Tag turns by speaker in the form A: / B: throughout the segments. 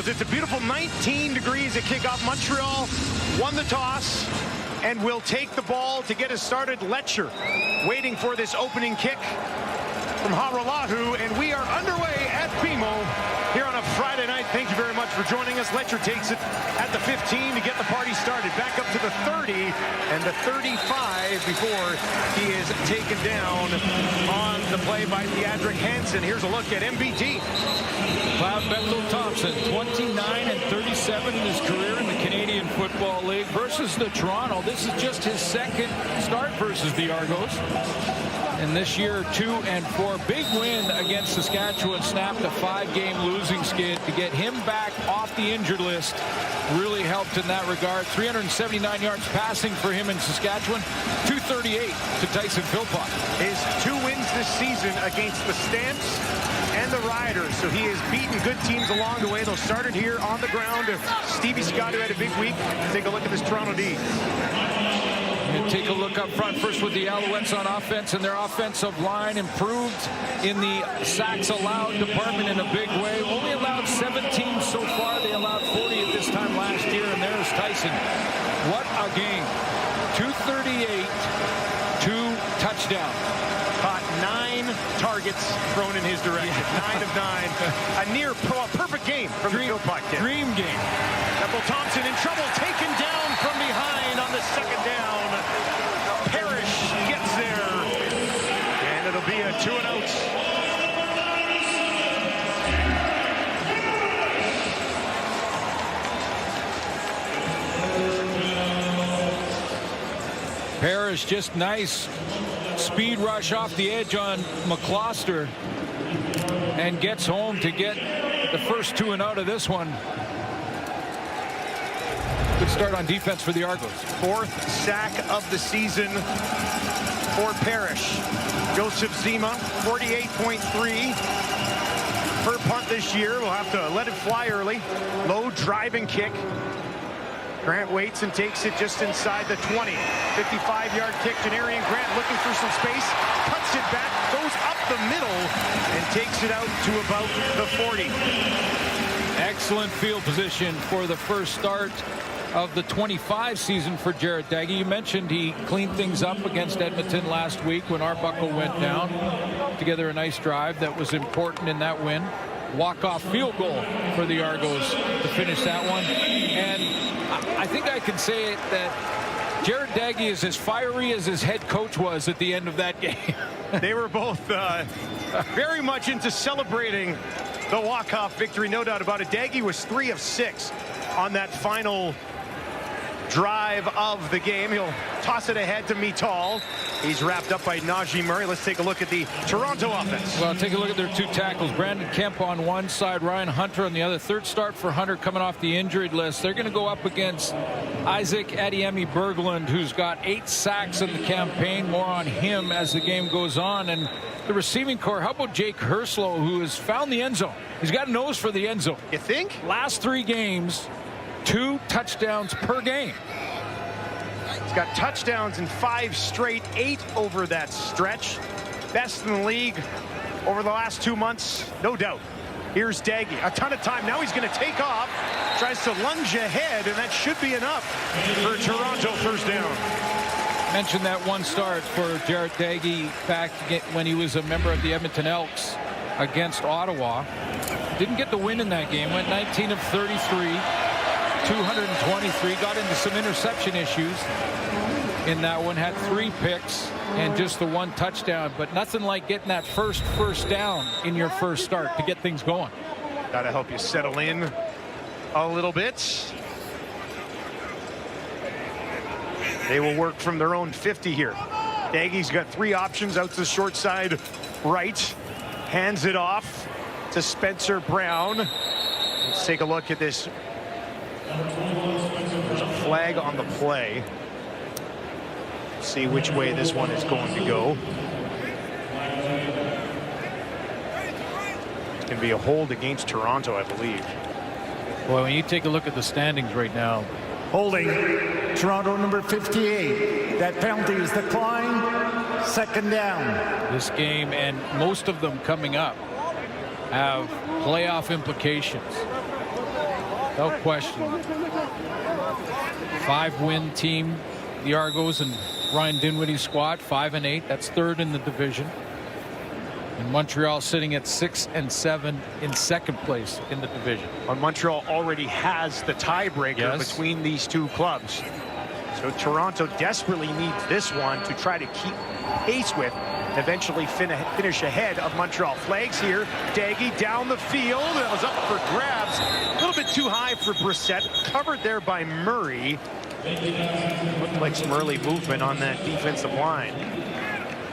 A: Argonauts. It's a beautiful 19 degrees at kickoff. Montreal won the toss and will take the ball to get us started. Letcher waiting for this opening kick from Haralahu, and we are underway at BMO here on a Friday night. Thank you very much for joining us. Letcher takes it at the 15 to get the party started. Back up to the 30 and the 35 before he is taken down on the play by Theodric Hansen. Here's a look at MBT.
B: Cloud Bethel-Thompson, 29 and 37 in his career in the Canadian Football League versus the Toronto. This is just his second start versus the Argos. And this year, 2-4. Big win against Saskatchewan. Snapped a 5-game losing skid to get him back off the injured list. Really helped in that regard. 379 yards passing for him in Saskatchewan. 238 to Tyson Philpott.
A: His 2 wins this season against the Stamps and the Riders. So he has beaten good teams along the way. They'll start it here on the ground. Stevie Scott, who had a big week. Take a look at this Toronto D.
B: And take a look up front first with the Alouettes on offense, and their offensive line improved in the sacks allowed department in a big way. Only allowed 17 so far. They allowed 40 at this time last year, and there's Tyson. What a game. 238, 2 touchdowns.
A: Caught 9 targets thrown in his direction. 9 of 9. A near perfect game from the Philpott kid.
B: Dream game.
A: Bethel-Thompson in trouble, taken down from behind on the second down. Parrish gets there, and it'll be a 2-and-out.
B: Parrish, just nice speed rush off the edge on McCloster and gets home to get the first 2-and-out of this one. Good start on defense for the Argos.
A: 4th sack of the season for Parrish. Joseph Zima, 48.3 per punt this year. We'll have to let it fly early. Low driving kick. Grant waits and takes it just inside the 20. 55-yard kick. Janarian Grant looking for some space. Cuts it back, goes up the middle, and takes it out to about the 40.
B: Excellent field position for the first start of the 25 season for Jarrett Daggy. You mentioned he cleaned things up against Edmonton last week when Arbuckle went down. Together a nice drive that was important in that win. Walk-off field goal for the Argos to finish that one. And I think I can say it that Jarrett Daggy is as fiery as his head coach was at the end of that game.
A: They were both very much into celebrating the walk-off victory, no doubt about it. Daggy was 3 of 6 on that final drive of the game. He'll toss it ahead to Mittal. He's wrapped up by Najee Murray. Let's take a look at the Toronto offense.
B: Well, take a look at their 2 tackles. Brandon Kemp on one side, Ryan Hunter on the other. 3rd start for Hunter coming off the injured list. They're going to go up against Isaac Adiemi Berglund, who's got 8 sacks in the campaign. More on him as the game goes on. And the receiving core, how about Jake Herslow, who has found the end zone? He's got a nose for the end zone.
A: You think?
B: Last 3 games, 2 touchdowns per game.
A: He's got touchdowns in 5 straight, 8 over that stretch. Best in the league over the last 2 months, no doubt. Here's Daggy, a ton of time. Now he's going to take off, tries to lunge ahead, and that should be enough for Toronto first down.
B: Mentioned that 1 start for Jarrett Daggy back when he was a member of the Edmonton Elks against Ottawa. Didn't get the win in that game. Went 19 of 33, 223. Got into some interception issues in that one. Had 3 picks and just the 1 touchdown. But nothing like getting that first down in your first start to get things going.
A: Got to help you settle in a little bit. They will work from their own 50 here. Daggy's got 3 options out to the short side right. Hands it off to Spencer Brown. Let's take a look at this. There's a flag on the play. See which way this one is going to go. It's going to be a hold against Toronto, I believe.
B: Boy, when you take a look at the standings right now.
C: Holding Toronto number 58. That penalty is declined. 2nd down.
B: This game and most of them coming up have playoff implications. No question. 5-win team, the Argos and Ryan Dinwiddie's squad, 5-8. That's third in the division. And Montreal sitting at 6-7 in second place in the division.
A: Well, Montreal already has the tiebreaker between these two clubs. So Toronto desperately needs this one to try to keep pace with and eventually finish ahead of Montreal. Flags here. Daggy down the field. That was up for grabs. A little bit too high for Brissett. Covered there by Murray. Looked like some early movement on that defensive line.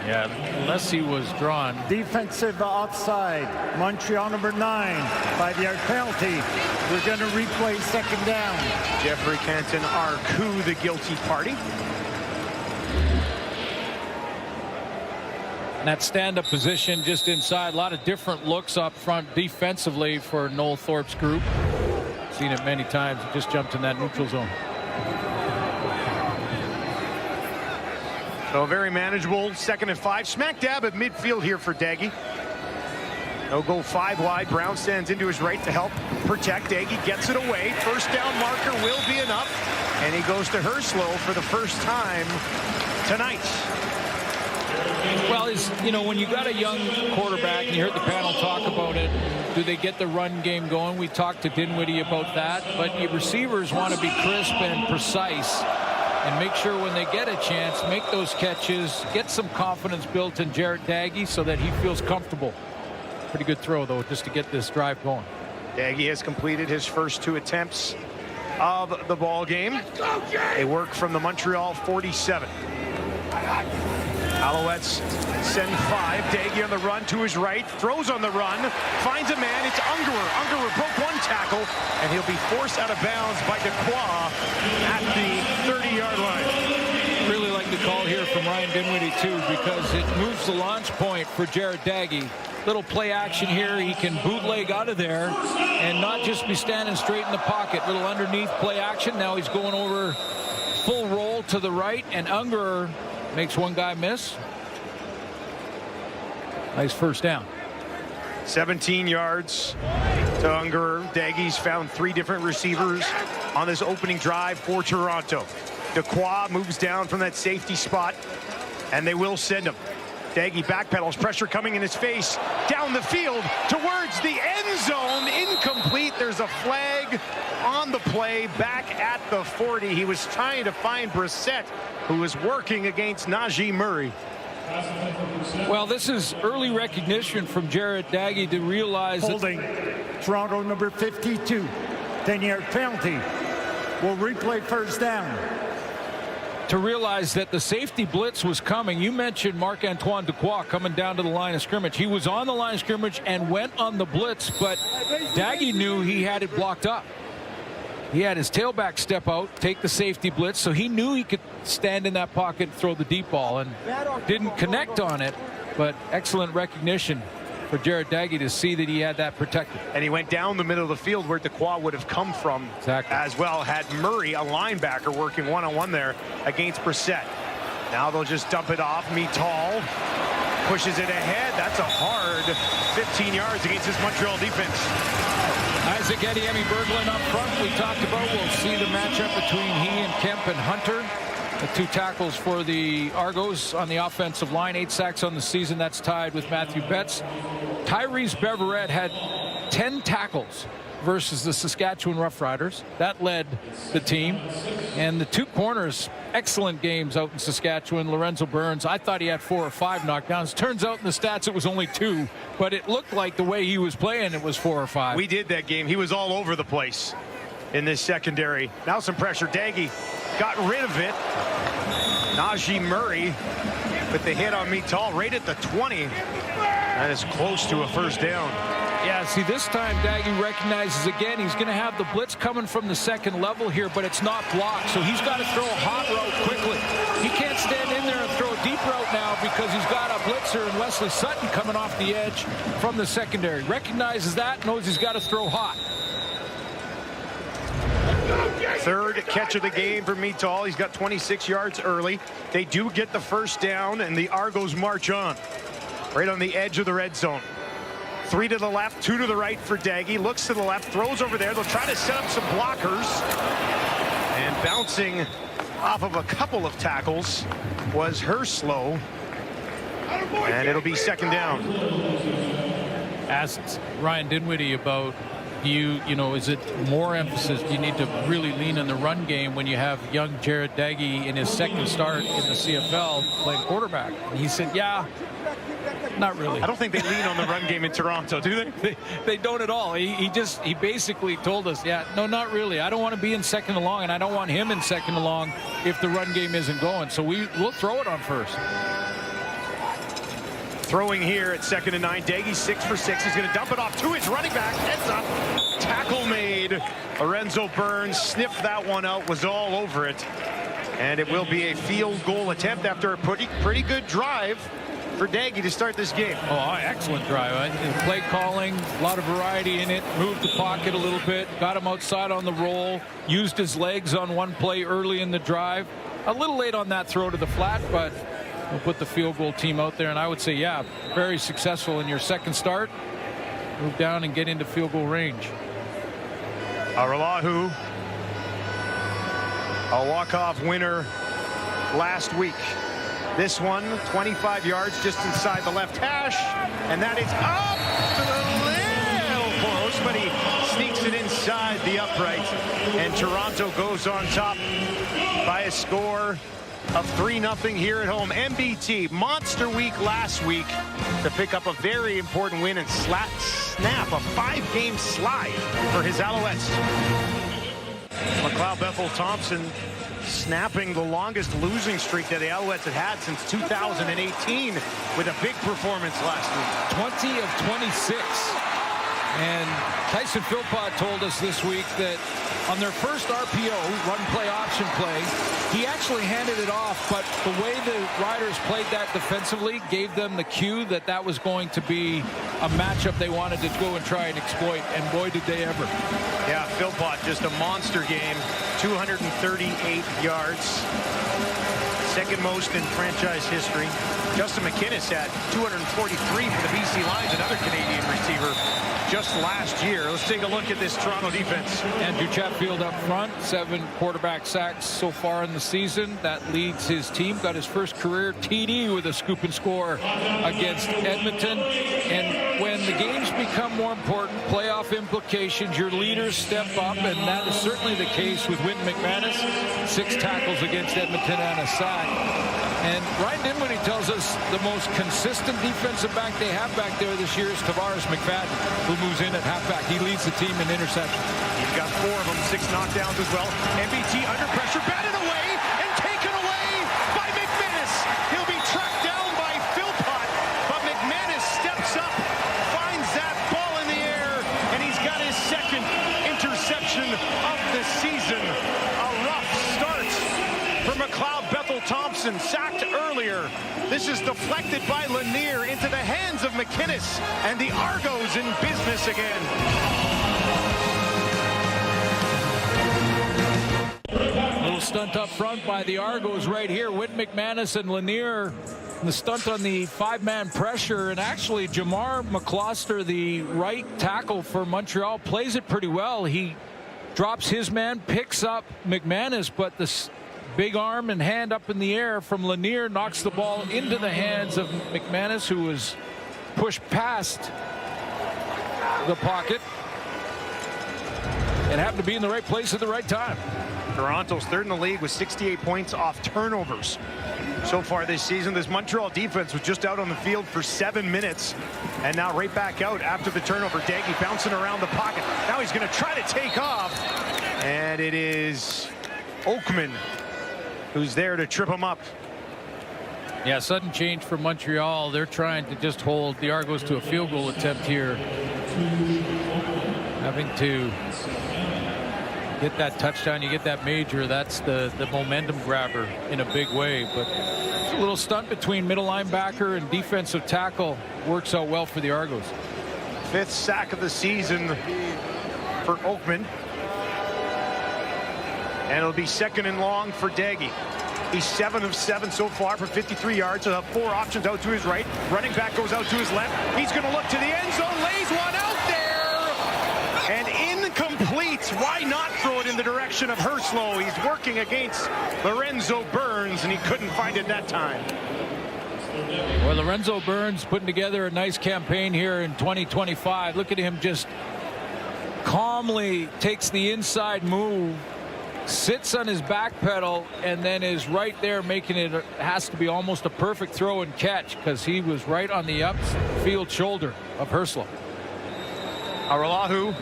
B: Yeah, unless he was drawn.
C: Defensive offside. Montreal number 9. 5-yard penalty. We're going to replay second down.
A: Jeffrey Canton Arcu, the guilty party.
B: And that stand-up position just inside. A lot of different looks up front defensively for Noel Thorpe's group. Seen it many times. He just jumped in that neutral zone.
A: So very manageable 2nd and 5. Smack dab at midfield here for Daggy. They'll go 5 wide. Brown stands into his right to help protect. Daggy gets it away. First down marker will be enough. And he goes to Herslow for the first time tonight.
B: Well, when you got a young quarterback, and you heard the panel talk about it, do they get the run game going? We talked to Dinwiddie about that. But your receivers want to be crisp and precise. And make sure when they get a chance, make those catches, get some confidence built in Jarrett Daggy so that he feels comfortable. Pretty good throw, though, just to get this drive going.
A: Daggy has completed his first 2 attempts of the ball game. A work from the Montreal 47. Alouettes send 5. Daggy on the run to his right. Throws on the run. Finds a man. It's Ungerer. Ungerer broke 1 tackle. And he'll be forced out of bounds by Dequoy at the 30-yard line.
B: Really like the call here from Ryan Dinwiddie, too, because it moves the launch point for Jarrett Daggy. Little play action here. He can bootleg out of there and not just be standing straight in the pocket. Little underneath play action. Now he's going over full roll to the right, and Ungerer makes one guy miss. Nice first down.
A: 17 yards to Ungerer. Daggy's found 3 different receivers on this opening drive for Toronto. Dequoy moves down from that safety spot, and they will send him. Daggy backpedals, pressure coming in his face, down the field towards the end zone. Incomplete. There's a flag on the play back at the 40. He was trying to find Brissett, who was working against Najee Murray.
B: Well, this is early recognition from Jarrett Daggy to realize
C: holding Toronto number 52. 10-yard penalty. We'll replay first down.
B: To realize that the safety blitz was coming. You mentioned Marc-Antoine Dequoy coming down to the line of scrimmage. He was on the line of scrimmage and went on the blitz, but Daggy knew he had it blocked up. He had his tailback step out, take the safety blitz, so he knew he could stand in that pocket and throw the deep ball, and didn't connect on it, but excellent recognition for Jarrett Daggy to see that he had that protected.
A: And he went down the middle of the field where Dequoy would have come from as well, had Murray, a linebacker, working one-on-one there against Brissett. Now they'll just dump it off. Mittal pushes it ahead. That's a hard 15 yards against this Montreal defense.
B: Isaac Ediemi Berglund up front, we talked about. We'll see the matchup between he and Kemp and Hunter. The 2 tackles for the Argos on the offensive line. 8 sacks on the season. That's tied with Matthew Betts. Tyrese Beverette had 10 tackles versus the Saskatchewan Roughriders. That led the team. And the 2 corners, excellent games out in Saskatchewan. Lorenzo Burns, I thought he had 4 or 5 knockdowns. Turns out in the stats it was only 2. But it looked like the way he was playing it was 4 or 5.
A: We did that game. He was all over the place in this secondary. Now some pressure. Daggy got rid of it. Najee Murray with the hit on Mittal right at the 20. That is close to a first down.
B: Yeah, see, this time Daggy recognizes again he's going to have the blitz coming from the second level here, but it's not blocked, so he's got to throw a hot route quickly. He can't stand in there and throw a deep route now because he's got a blitzer and Wesley Sutton coming off the edge from the secondary. Recognizes that, knows he's got to throw hot.
A: 3rd catch of the game for Mittal. He's got 26 yards early. They do get the first down, and the Argos march on right on the edge of the red zone. 3 to the left, 2 to the right for Daggy. Looks to the left, throws over there. They'll try to set up some blockers. And bouncing off of a couple of tackles was Herslow. And it'll be second down.
B: Asked Ryan Dinwiddie about you know, is it more emphasis? Do you need to really lean on the run game when you have young Jared Daggy in his second start in the CFL playing quarterback? And he said, yeah, not really.
A: I don't think they lean on the run game in Toronto, do they?
B: They don't at all. He basically told us, yeah, no, not really. I don't want to be in second and long, and I don't want him in second and long if the run game isn't going. So we'll throw it on first.
A: Throwing here at 2nd and 9. Daggy 6 for 6. He's going to dump it off to his running back. Heads up. Tackle made. Lorenzo Burns sniffed that one out. Was all over it. And it will be a field goal attempt after a pretty good drive for Daggy to start this game.
B: Oh, excellent drive. Play calling, a lot of variety in it. Moved the pocket a little bit. Got him outside on the roll. Used his legs on one play early in the drive. A little late on that throw to the flat, but we'll put the field goal team out there, and I would say, yeah, very successful in your second start. Move down and get into field goal range.
A: Aroulahu, a walk-off winner last week. This one, 25 yards just inside the left hash, and that is up to the little post, but he sneaks it inside the upright, and Toronto goes on top by a score of 3-0 here at home. MBT, monster week last week to pick up a very important win and snap a 5-game slide for his Alouettes. McLeod Bethel-Thompson snapping the longest losing streak that the Alouettes had since 2018 with a big performance last week.
B: 20 of 26. And Tyson Philpott told us this week that on their first RPO, run play option play, he actually handed it off, but the way the Riders played that defensively gave them the cue that that was going to be a matchup they wanted to go and try and exploit, and boy did they ever.
A: Yeah, Philpott, just a monster game, 238 yards, second most in franchise history. Justin McInnes had 243 for the BC Lions, another Canadian receiver, just last year. Let's take a look at this Toronto defense.
B: Andrew Chatfield up front, 7 quarterback sacks so far in the season. That leads his team. Got his first career TD with a scoop and score against Edmonton. And when the games become more important, playoff implications, your leaders step up, and that is certainly the case with Wynton McManus. 6 tackles against Edmonton and a sack. And Ryan Dinwiddie tells us the most consistent defensive back they have back there this year is Tavares McFadden, who moves in at halfback. He leads the team in interceptions.
A: He's got 4 of them, 6 knockdowns as well. MBT under pressure, batted away and taken away by McManus. He'll be tracked down by Philpott, but McManus steps up, finds that ball in the air, and he's got his second interception of the season. A rough start for McLeod Bethel-Thompson, sacked earlier. This is deflected by Lanier into the hands of McInnes, and the Argos in business again.
B: Little stunt up front by the Argos right here. Wynton McManus and Lanier. The stunt on the 5-man pressure, and actually Jamar McCloster, the right tackle for Montreal, plays it pretty well. He drops his man, picks up McManus, but the big arm and hand up in the air from Lanier knocks the ball into the hands of McManus, who was pushed past the pocket and happened to be in the right place at the right time.
A: Toronto's 3rd in the league with 68 points off turnovers so far this season. This Montreal defense was just out on the field for 7 minutes and now right back out after the turnover. Daggy bouncing around the pocket. Now he's going to try to take off, and it is Oakman who's there to trip him up.
B: Yeah, sudden change for Montreal. They're trying to just hold the Argos to a field goal attempt here. Having to get that touchdown, you get that major, that's the momentum grabber in a big way. But it's a little stunt between middle linebacker and defensive tackle. Works out well for the Argos.
A: 5th sack of the season for Oakman. And it'll be 2nd and long for Daggy. He's 7 of 7 so far for 53 yards. He'll have 4 options out to his right. Running back goes out to his left. He's going to look to the end zone, lays one out there, and incomplete. Why not throw it in the direction of Herslow? He's working against Lorenzo Burns, and he couldn't find it that time.
B: Well, Lorenzo Burns putting together a nice campaign here in 2025. Look at him, just calmly takes the inside move, sits on his back pedal, and then is right there making it. Has to be almost a perfect throw and catch, because he was right on the upfield shoulder of Herslow.
A: Araulahu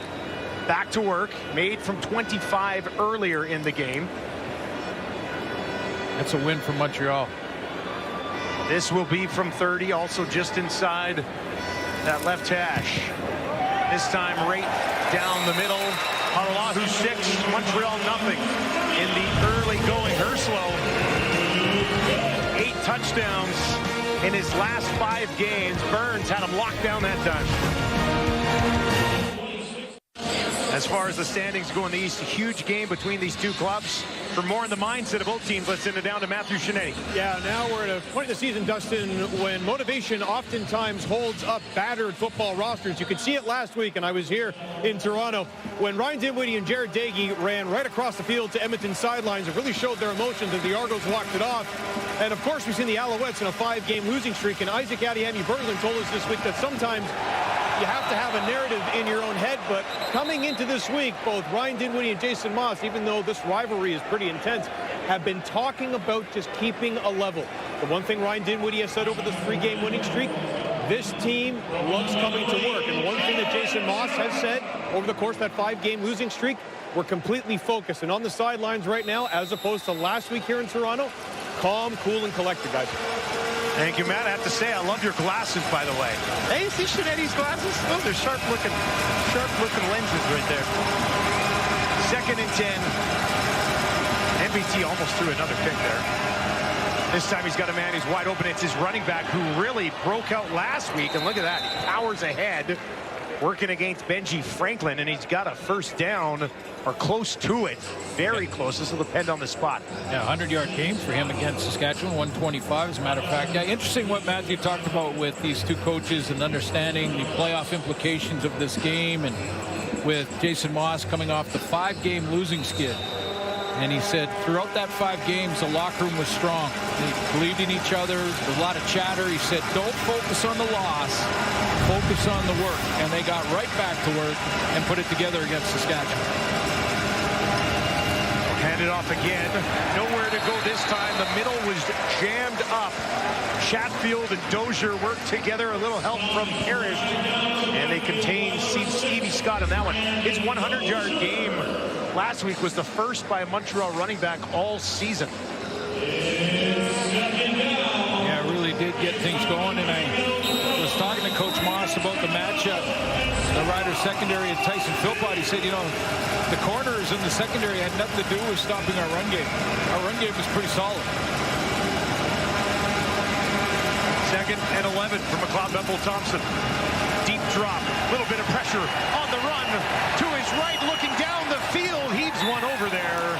A: back to work, made from 25 earlier in the game.
B: That's a win for Montreal.
A: This will be from 30, also just inside that left hash. This time right down the middle. Araulahu 6, Montreal nothing. In the early going, Herslow 8 touchdowns in his last 5 games. Burns had him locked down that time. As far as the standings go in the East, a huge game between these two clubs. For more on the mindset of both teams, let's send it down to Matthew Shinetti.
D: Yeah, now we're at a point in the season, Dustin, when motivation oftentimes holds up battered football rosters. You could see it last week, and I was here in Toronto, when Ryan Dinwiddie and Jared Dagey ran right across the field to Edmonton sidelines. It really showed their emotions as the Argos walked it off. And, of course, we've seen the Alouettes in a 5-game losing streak, and Isaac Adeyemi-Berglund told us this week that sometimes you have to have a narrative in your own head. But coming into this week, both Ryan Dinwiddie and Jason Moss, even though this rivalry is pretty intense, have been talking about just keeping a level. The one thing Ryan Dinwiddie has said over this 3-game winning streak, this team loves coming to work. And one thing that Jason Moss has said over the course of that 5-game losing streak, we're completely focused and on the sidelines right now, as opposed to last week here in Toronto. Calm, cool, and collected, guys.
A: Thank you, Matt. I have to say, I love your glasses, by the way. Hey, see Shinetti's glasses? Oh, they're sharp-looking lenses right there. 2nd and 10. MBT almost threw another pick there. This time he's got a man who's wide open. It's his running back who really broke out last week. And look at that. He powers ahead, working against Benji Franklin, and he's got a first down or close to it. Very close. This will depend on the spot.
B: Yeah, 100-yard game for him against Saskatchewan, 125 as a matter of fact. Yeah, interesting what Matthew talked about with these two coaches and understanding the playoff implications of this game, and with Jason Moss coming off the 5-game losing skid. And he said throughout that 5 games, the locker room was strong. They believed in each other. There was a lot of chatter. He said, don't focus on the loss, focus on the work. And they got right back to work and put it together against Saskatchewan.
A: Hand it off again. Nowhere to go this time. The middle was jammed up. Chatfield and Dozier worked together. A little help from Parrish. And they contained Stevie Scott on that one. His 100-yard game last week was the first by a Montreal running back all season.
B: Yeah, really did get things going. And I was talking to Coach Moss about the matchup. The Riders secondary and Tyson Philpott. He said, you know, the corners in the secondary had nothing to do with stopping our run game. Our run game was pretty solid.
A: 2nd and 11 from McLeod Bethel-Thompson. Deep drop. Little bit of pressure on the run. To his right, looking down the field. Heaves one over there.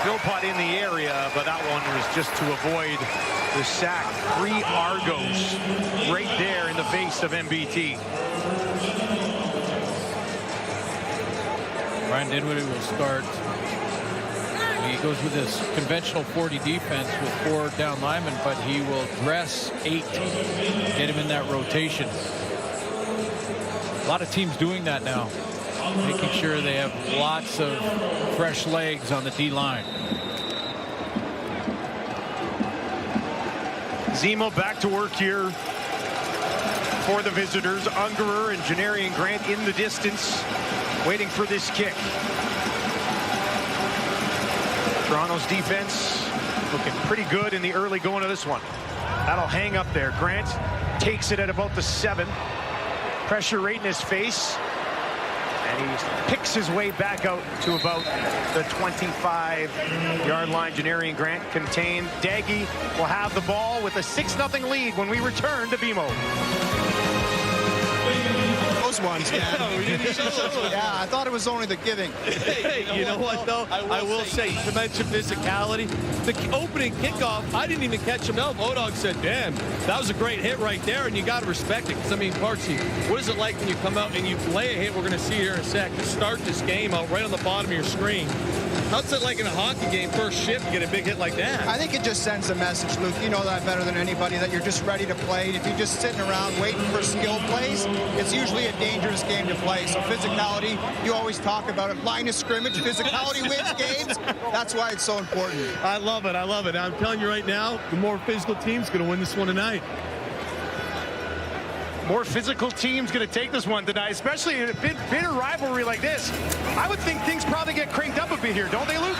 A: Philpott in the area, but that one was just to avoid the sack. 3 Argos right there in the face of MBT.
B: Ryan Dinwiddie will start. He goes with his conventional 40 defense with 4 down linemen, but he will dress 8, get him in that rotation. A lot of teams doing that now, making sure they have lots of fresh legs on the D-line.
A: Zemo back to work here for the visitors. Ungerer and Janarian Grant in the distance, waiting for this kick. Toronto's defense looking pretty good in the early going of this one. That'll hang up there. Grant takes it at about the 7. Pressure right in his face. And he picks his way back out to about the 25-yard line. Janarian Grant contained. Daggy will have the ball with a 6-0 lead when we return to BMO.
E: ones, man. Yeah, I thought it was only the giving.
D: Hey, you know what, though? I will say, to mention physicality, the opening kickoff, I didn't even catch him up. Odog said, damn, that was a great hit right there, and you got to respect it. Because, I mean, Parksy, what is it like when you come out and you lay a hit, we're going to see here in a sec, to start this game out right on the bottom of your screen? How's it like in a hockey game, first shift, to get a big hit like that?
E: I think it just sends a message, Luke. You know that better than anybody, that you're just ready to play. If you're just sitting around waiting for skill plays, it's usually a dangerous game to play. So physicality, you always talk about it. Line of scrimmage, physicality wins games. That's why it's so important.
D: I love it. I love it. I'm telling you right now, the more physical team's going to win this one tonight.
A: More physical teams going to take this one tonight, especially in a bitter rivalry like this. I would think things probably get cranked up a bit here, don't they, Luke?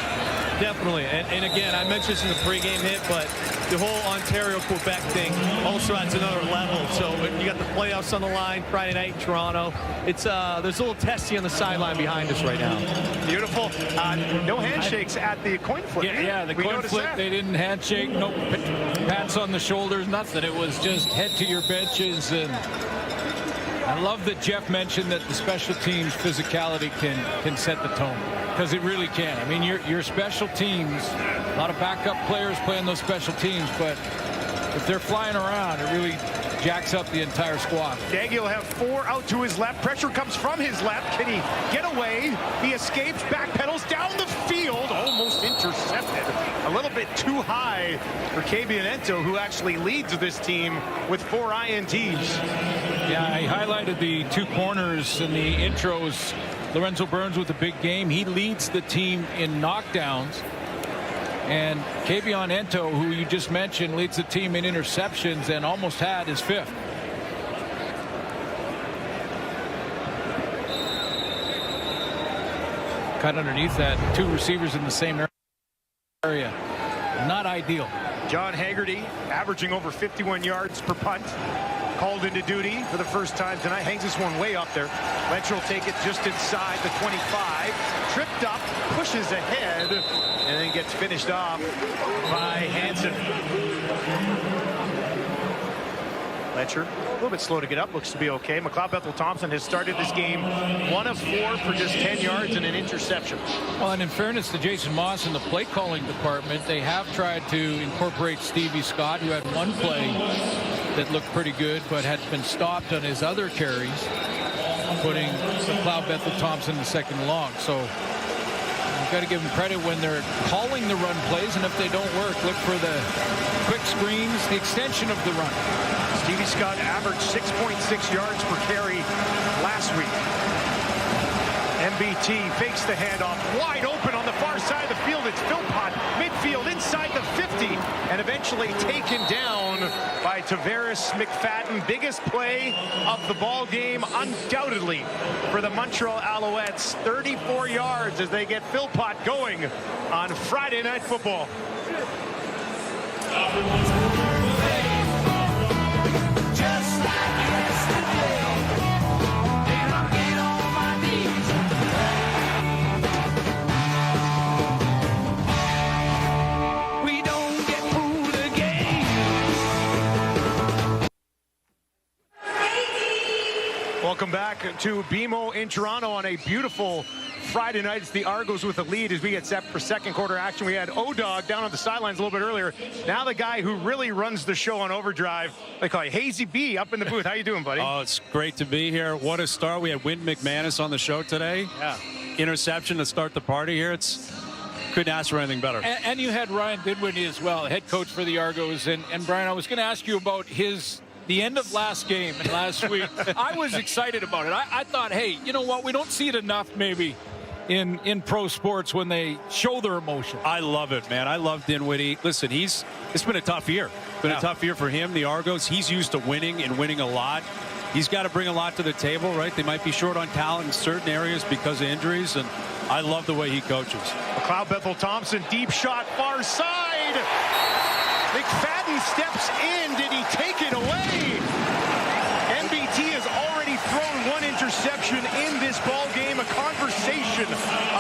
D: Definitely. And again, I mentioned this in the pregame hit, but the whole Ontario-Quebec thing also adds another level. So you got the playoffs on the line Friday night in Toronto. It's there's a little testy on the sideline behind us right now.
A: Beautiful. No handshakes at the coin flip.
B: Yeah, the coin flip, they didn't handshake, no pats on the shoulders, nothing. It was just head to your benches. And I love that Jeff mentioned that the special teams physicality can set the tone, because it really can. I mean, your special teams, a lot of backup players playing those special teams, but if they're flying around, it really jacks up the entire squad.
A: Daggy will have 4 out to his left. Pressure comes from his left. Can he get away? He escapes, backpedals down the field, almost intercepted. A little bit too high for Cabianento, who actually leads this team with 4 INTs.
B: Yeah, I highlighted the 2 corners in the intros. Lorenzo Burns with a big game. He leads the team in knockdowns. And Cabianento, who you just mentioned, leads the team in interceptions and almost had his 5th. Cut underneath that. 2 receivers in the same area. Not ideal.
A: John Haggerty averaging over 51 yards per punt. Called into duty for the first time tonight. Hangs this one way up there. Letcher will take it just inside the 25. Tripped up, pushes ahead, and then gets finished off by Hansen. Letcher, a little bit slow to get up, looks to be okay. McLeod Bethel Thompson has started this game 1 of 4 for just 10 yards and an interception.
B: Well, and in fairness to Jason Moss in the play calling department, they have tried to incorporate Stevie Scott, who had 1 play that looked pretty good, but had been stopped on his other carries, putting McLeod Bethel Thompson in 2nd long. So you've got to give them credit when they're calling the run plays, and if they don't work, look for the quick screens, the extension of the run.
A: Stevie Scott averaged 6.6 yards per carry last week. MBT fakes the handoff, wide open on the far side of the field. It's Philpott, midfield inside the 50, and eventually taken down by Tavares McFadden. Biggest play of the ball game, undoubtedly, for the Montreal Alouettes. 34 yards as they get Philpott going on Friday Night Football. Welcome back to BMO in Toronto on a beautiful Friday night. It's the Argos with the lead as we get set for 2nd quarter action. We had Odog down on the sidelines a little bit earlier. Now the guy who really runs the show on Overdrive, they call you Hazy B, up in the booth. How you doing, buddy?
F: Oh, it's great to be here. What a start. We had Wynn McManus on the show today.
B: Yeah.
F: Interception to start the party here. Couldn't ask for anything better.
B: And you had Ryan Dinwiddie as well, head coach for the Argos. And Brian, I was going to ask you about the end of last game and last week. I was excited about it. I thought, hey, you know what? We don't see it enough maybe in pro sports when they show their emotion.
F: I love it, man. I love Dinwiddie. Listen, it's been a tough year. Been a tough year for him, the Argos. He's used to winning and winning a lot. He's got to bring a lot to the table, right? They might be short on talent in certain areas because of injuries, and I love the way he coaches.
A: McLeod Bethel Thompson, deep shot, far side. McFadden steps in. Did he take it away? MBT has already thrown 1 interception in this ball game. A conversation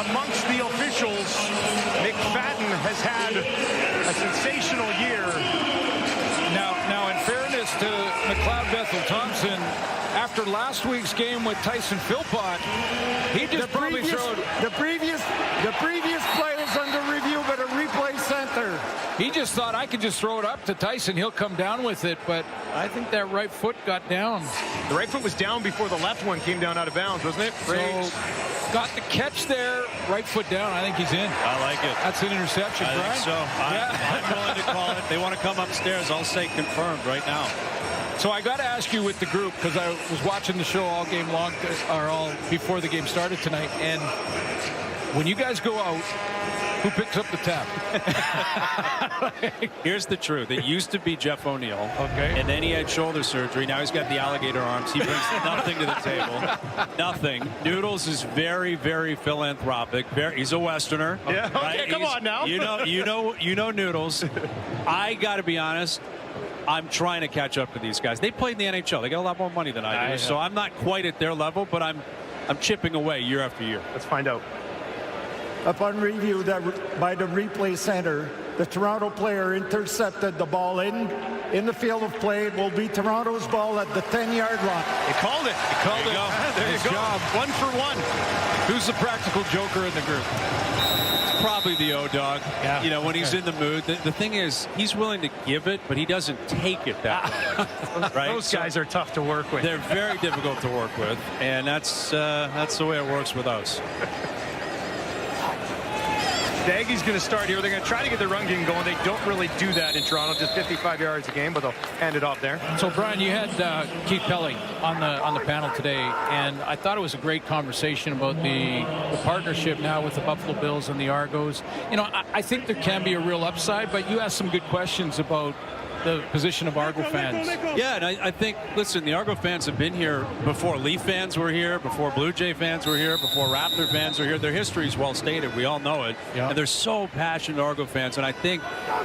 A: amongst the officials. McFadden has had a sensational year.
B: Now, in fairness fairness to McLeod Bethel-Thompson, after last week's game with Tyson Philpott, he just probably throwed...
C: The previous play is under review by the replay center.
B: He just thought, I could just throw it up to Tyson. He'll come down with it, but I think that right foot got down.
D: The right foot was down before the left one came down out of bounds, wasn't it?
B: So, got the catch there, right foot down. I think he's in.
F: I like it.
B: That's an interception,
F: I
B: Brian.
F: think so. I'm willing to call it. They want to come upstairs. I'll say confirmed right now.
B: So I got to ask you with the group, because I was watching the show all game long, or all before the game started tonight, and when you guys go out, who picks up the tab?
F: Here's the truth. It used to be Jeff O'Neill.
B: Okay.
F: And then he had shoulder surgery. Now he's got the alligator arms. He brings nothing to the table. Nothing. Noodles is very, very philanthropic. He's a Westerner.
D: Yeah. Okay,
F: right?
D: come on now.
F: You know Noodles. I got to be honest. I'm trying to catch up to these guys. They played in the NHL. They got a lot more money than I do. So I'm not quite at their level, but I'm chipping away year after year.
D: Let's find out.
C: Upon review by the replay center, the Toronto player intercepted the ball in the field of play. It will be Toronto's ball at the 10-yard line.
D: They called it. They called it. There you go.
B: Job.
D: 1 for 1.
B: Who's the practical joker in the group?
F: Probably the O-Dog.
B: Yeah.
F: You know, when he's in the mood. The thing is, he's willing to give it, but he doesn't take it that way. Right?
D: Those guys are tough to work with.
F: They're very difficult to work with, and that's the way it works with us.
D: The Aggies going to start here. They're going to try to get the run game going. They don't really do that in Toronto, just 55 yards a game, but they'll hand it off there.
B: So, Brian, you had Keith Pelly on the panel today, and I thought it was a great conversation about the partnership now with the Buffalo Bills and the Argos. You know, I think there can be a real upside, but you asked some good questions about the position of Argo fans.
F: Yeah, and I think, listen, the Argo fans have been here before Leaf fans were here, before Blue Jay fans were here, before Raptor fans were here. Their history is well stated. We all know it.
B: Yeah.
F: And they're so passionate Argo fans. And I think,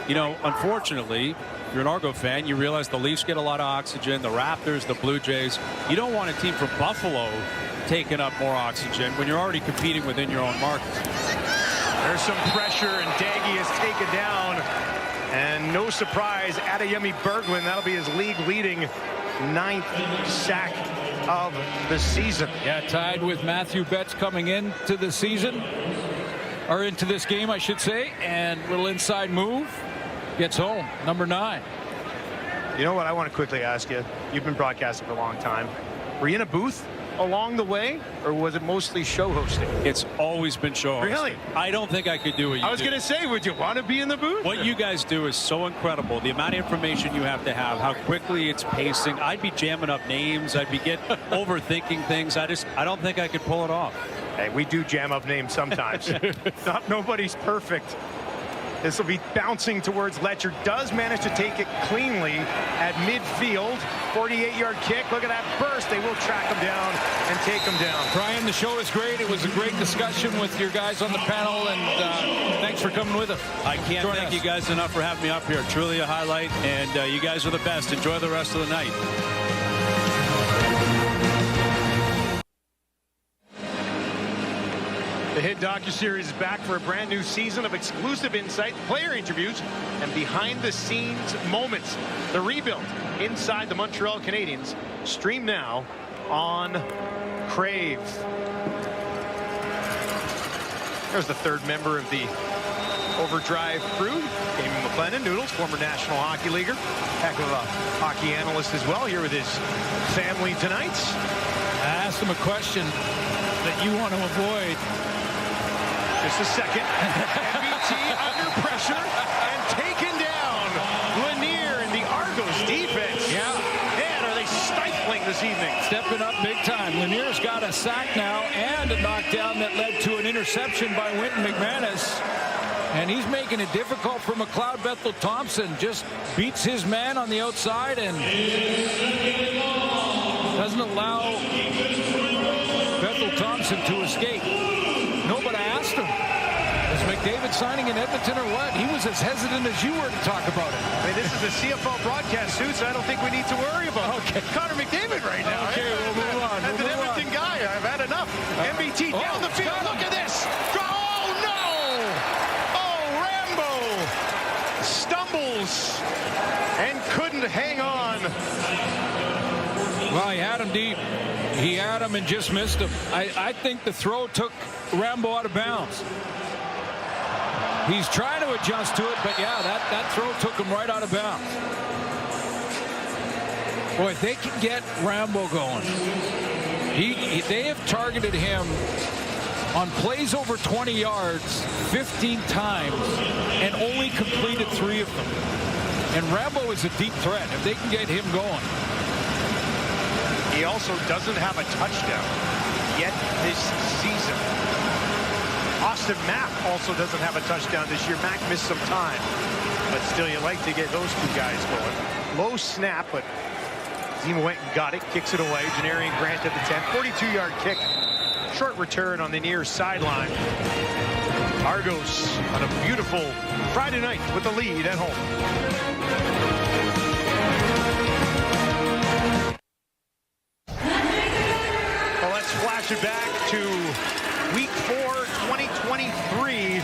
F: you know, unfortunately, if you're an Argo fan, you realize the Leafs get a lot of oxygen, the Raptors, the Blue Jays. You don't want a team from Buffalo taking up more oxygen when you're already competing within your own market.
D: There's some pressure, and Daggy is taken down. And no surprise, Adeyemi Berglund, that'll be his league-leading 9th sack of the season.
B: Yeah, tied with Matthew Betts coming into the season, or into this game, I should say. And little inside move, gets home, number 9.
D: You know what I want to quickly ask you? You've been broadcasting for a long time. Were you in a booth along the way, or was it mostly show hosting?
F: It's always been show hosting.
D: Really?
F: I don't think I could do what you do.
D: I was going to say, would you want to be in the booth?
F: What you guys do is so incredible. The amount of information you have to have, how quickly it's pacing. I'd be jamming up names. I'd be overthinking things. I don't think I could pull it off.
D: Hey, we do jam up names sometimes. Nobody's perfect. This will be bouncing towards Letcher. Does manage to take it cleanly at midfield. 48-yard kick. Look at that burst. They will track him down and take him down.
B: Brian, the show is great. It was a great discussion with your guys on the panel, and thanks for coming with us.
F: I can't thank you guys enough for having me up here. Truly a highlight, and you guys are the best. Enjoy the rest of the night.
D: The hit docuseries is back for a brand new season of exclusive insight, player interviews, and behind-the-scenes moments. The rebuild inside the Montreal Canadiens. Stream now on Crave. There's the third member of the Overdrive crew, Damon McLennan, Noodles, former National Hockey Leaguer, heck of a hockey analyst as well, here with his family tonight.
B: I asked him a question that you want to avoid.
D: Just a second. MBT under pressure and taken down. Lanier and the Argos defense.
B: Yeah.
D: Man, are they stifling this evening.
B: Stepping up big time. Lanier's got a sack now and a knockdown that led to an interception by Winton McManus. And he's making it difficult for McLeod Bethel-Thompson. Just beats his man on the outside and doesn't allow Bethel-Thompson to escape. No, but I asked him, is McDavid signing in Edmonton or what? He was as hesitant as you were to talk about it.
D: I mean, this is a CFL broadcast suit, so I don't think we need to worry about Connor McDavid right now.
B: Okay, we'll move on.
D: As an Edmonton guy, I've had enough. MBT down the field. Look at this. Oh, no. Oh, Rambo stumbles and couldn't hang on
B: Well, he had him deep. He had him and just missed him. I think the throw took Rambo out of bounds. He's trying to adjust to it, but yeah, that throw took him right out of bounds. Boy, if they can get Rambo going, they have targeted him on plays over 20 yards 15 times and only completed 3 of them. And Rambo is a deep threat if they can get him going.
A: He also doesn't have a touchdown yet this season. Austin Mack also doesn't have a touchdown this year. Mack missed some time, but still you like to get those 2 guys going. Low snap, but Zima went and got it, kicks it away. Janarian Grant at the 10, 42-yard kick. Short return on the near sideline. Argos on a beautiful Friday night with the lead at home. Well, let's flash it back to Week 4, 2023.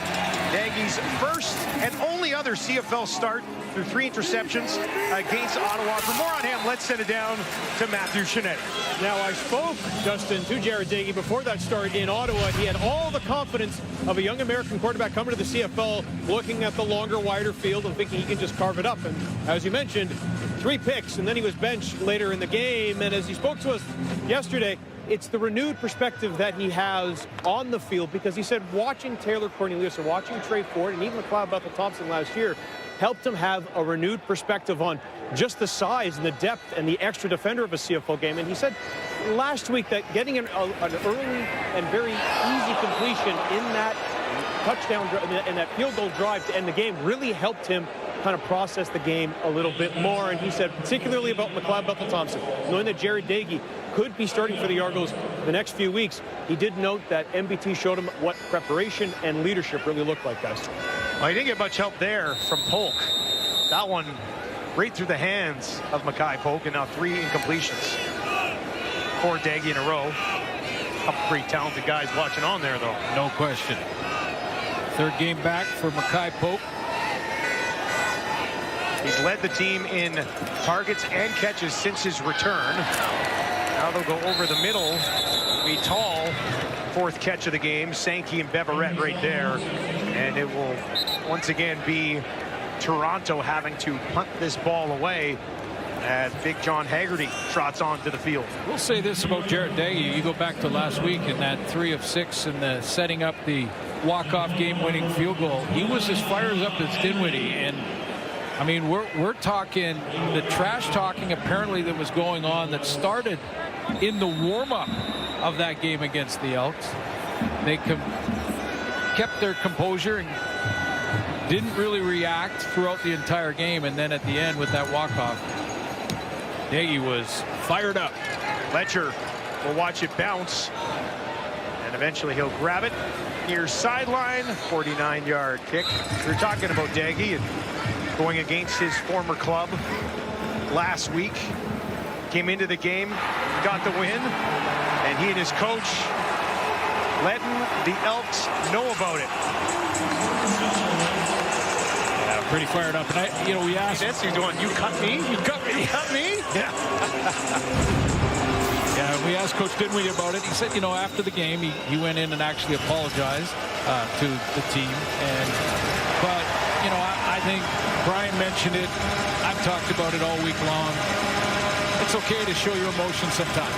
A: Nagy's first and only other CFL start through 3 interceptions against Ottawa. For more on him, let's send it down to Matthew Shinetti.
D: Now, I spoke, Justin, to Jared Dagey before that start in Ottawa. He had all the confidence of a young American quarterback coming to the CFL, looking at the longer, wider field and thinking he can just carve it up. And as you mentioned, 3 picks, and then he was benched later in the game. And as he spoke to us yesterday, it's the renewed perspective that he has on the field, because he said watching Taylor Cornelius or watching Trey Ford and even McLeod Bethel-Thompson last year helped him have a renewed perspective on just the size and the depth and the extra defender of a CFL game. And he said last week that getting an early and very easy completion in that touchdown and that field goal drive to end the game really helped him kind of process the game a little bit more. And he said particularly about McLeod Bethel-Thompson, knowing that Jared Dagey could be starting for the Argos the next few weeks, he did note that MBT showed him what preparation and leadership really looked like, guys.
A: Well, he didn't get much help there from Polk. That one right through the hands of Mackay Polk, and now 3 incompletions for Daggy in a row. A couple pretty talented guys watching on there, though.
B: No question. 3rd game back for Mackay Polk.
A: He's led the team in targets and catches since his return. Now they'll go over the middle. Be tall. 4th catch of the game. Sankey and Beverett right there. And it will once again be Toronto having to punt this ball away as Big John Haggerty trots onto the field.
B: We'll say this about Jared Dagey. You go back to last week in that 3 of 6 and the setting up the walk-off game-winning field goal. He was as fired up as Dinwiddie. And I mean, we're talking the trash talking apparently that was going on that started in the warm-up of that game against the Elks. They kept their composure and didn't really react throughout the entire game, and then at the end with that walk-off, Dagey was fired up.
A: Letcher will watch it bounce, and eventually he'll grab it near sideline. 49-yard kick. We're talking about Dagey and going against his former club last week. Came into the game, got the win, and he and his coach letting the Elks know about it.
B: Yeah, pretty fired up. And we asked.
A: He's doing, you cut me? You cut me? You cut me?
B: Yeah. Yeah, we asked Coach Dinwiddie about it. He said, after the game, he went in and actually apologized to the team. But I think Brian mentioned it. I've talked about it all week long. It's okay to show your emotions sometimes.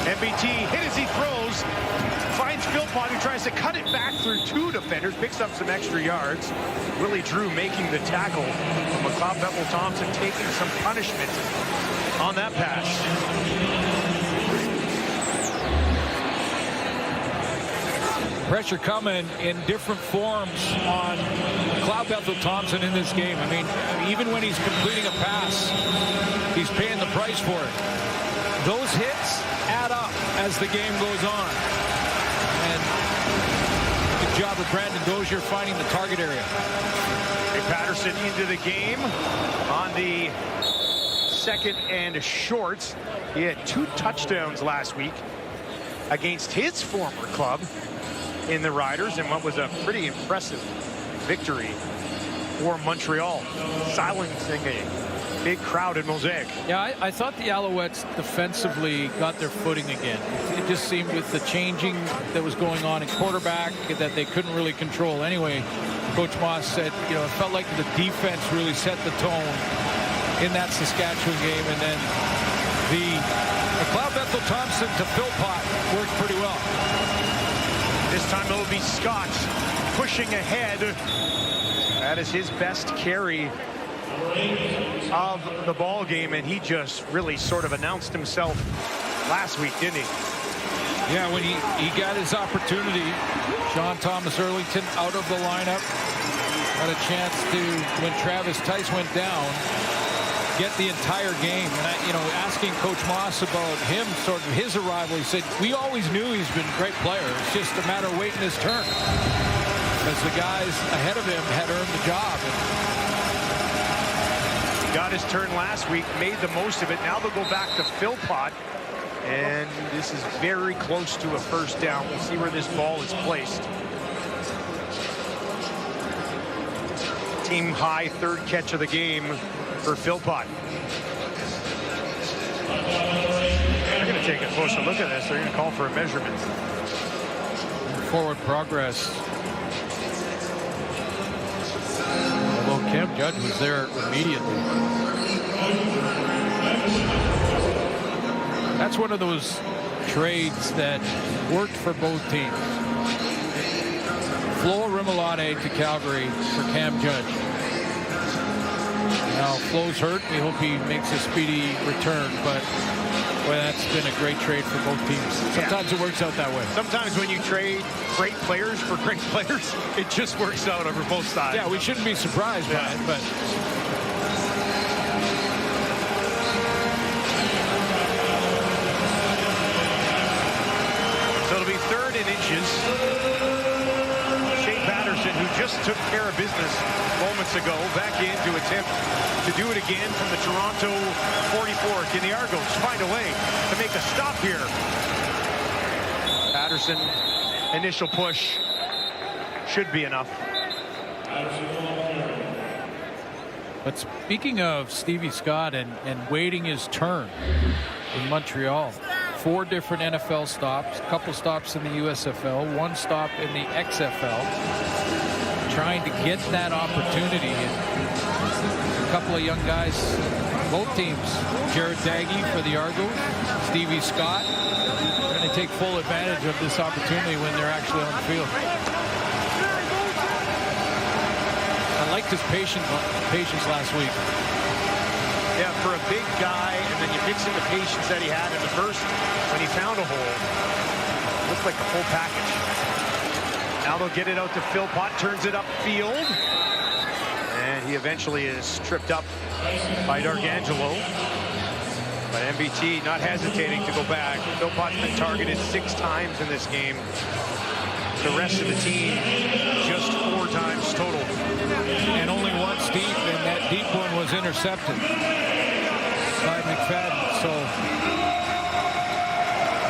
A: MBT hit as he throws. Finds Philpott, who tries to cut it back through 2 defenders. Picks up some extra yards. Willie Drew making the tackle. McLeod Bethel-Thompson taking some punishment on that pass.
B: Pressure coming in different forms on McLeod Bethel-Thompson in this game. I mean, even when he's completing a pass, he's paying the price for it. Those hits add up as the game goes on. And good job of Brandon Dozier finding the target area.
A: Ray Patterson into the game on the 2nd and short. He had 2 touchdowns last week against his former club in the Riders, and what was a pretty impressive victory for Montreal, silencing a big crowd in Mosaic.
B: Yeah, I thought the Alouettes defensively got their footing again. It just seemed with the changing that was going on in quarterback that they couldn't really control. Anyway, Coach Moss said, it felt like the defense really set the tone in that Saskatchewan game. And then the McLeod Bethel-Thompson to Philpott worked pretty well.
A: This time it'll be Scott pushing ahead. That is his best carry of the ball game, and he just really sort of announced himself last week, didn't he?
B: Yeah, when he got his opportunity, Sean Thomas Erlington out of the lineup, had a chance to, when Travis Tice went down, get the entire game. And asking Coach Moss about him, sort of his arrival, he said, we always knew he's been a great player. It's just a matter of waiting his turn, because the guys ahead of him had earned the job.
A: Got his turn last week, made the most of it. Now they'll go back to Philpott, and this is very close to a first down. We'll see where this ball is placed. Team high third catch of the game for Philpott. They're going to take a closer look at this. They're going to call for a measurement.
B: Forward progress. Although Cam Judge was there immediately. That's one of those trades that worked for both teams. Flo Rimolade to Calgary for Cam Judge. Now Flo's hurt. We hope he makes a speedy return, but boy, that's been a great trade for both teams. Sometimes it works out that way.
A: Sometimes when you trade great players for great players, it just works out over both sides.
B: Yeah, we shouldn't be surprised by it, but
A: so it'll be 3rd and inches. Shea Patterson, who just took care of business moments ago, back in to attempt to do it again from the Toronto 44. Can the Argos find a way to make a stop here? Patterson, initial push, should be enough.
B: But speaking of Stevie Scott and waiting his turn in Montreal, 4 different NFL stops, a couple stops in the USFL, 1 stop in the XFL, trying to get that opportunity. And a couple of young guys, both teams, Jared Daggy for the Argos, Stevie Scott, trying to take full advantage of this opportunity when they're actually on the field. I liked his patience last week.
A: Yeah, for a big guy, and then you mix in the patience that he had in the first when he found a hole. Looks like the full package. Now they'll get it out to Philpott, turns it upfield. And he eventually is tripped up by D'Arcangelo. But MBT not hesitating to go back. Philpott's been targeted 6 times in this game. The rest of the team, just 4 times total.
B: And only once deep, and that deep one was intercepted by McFadden. So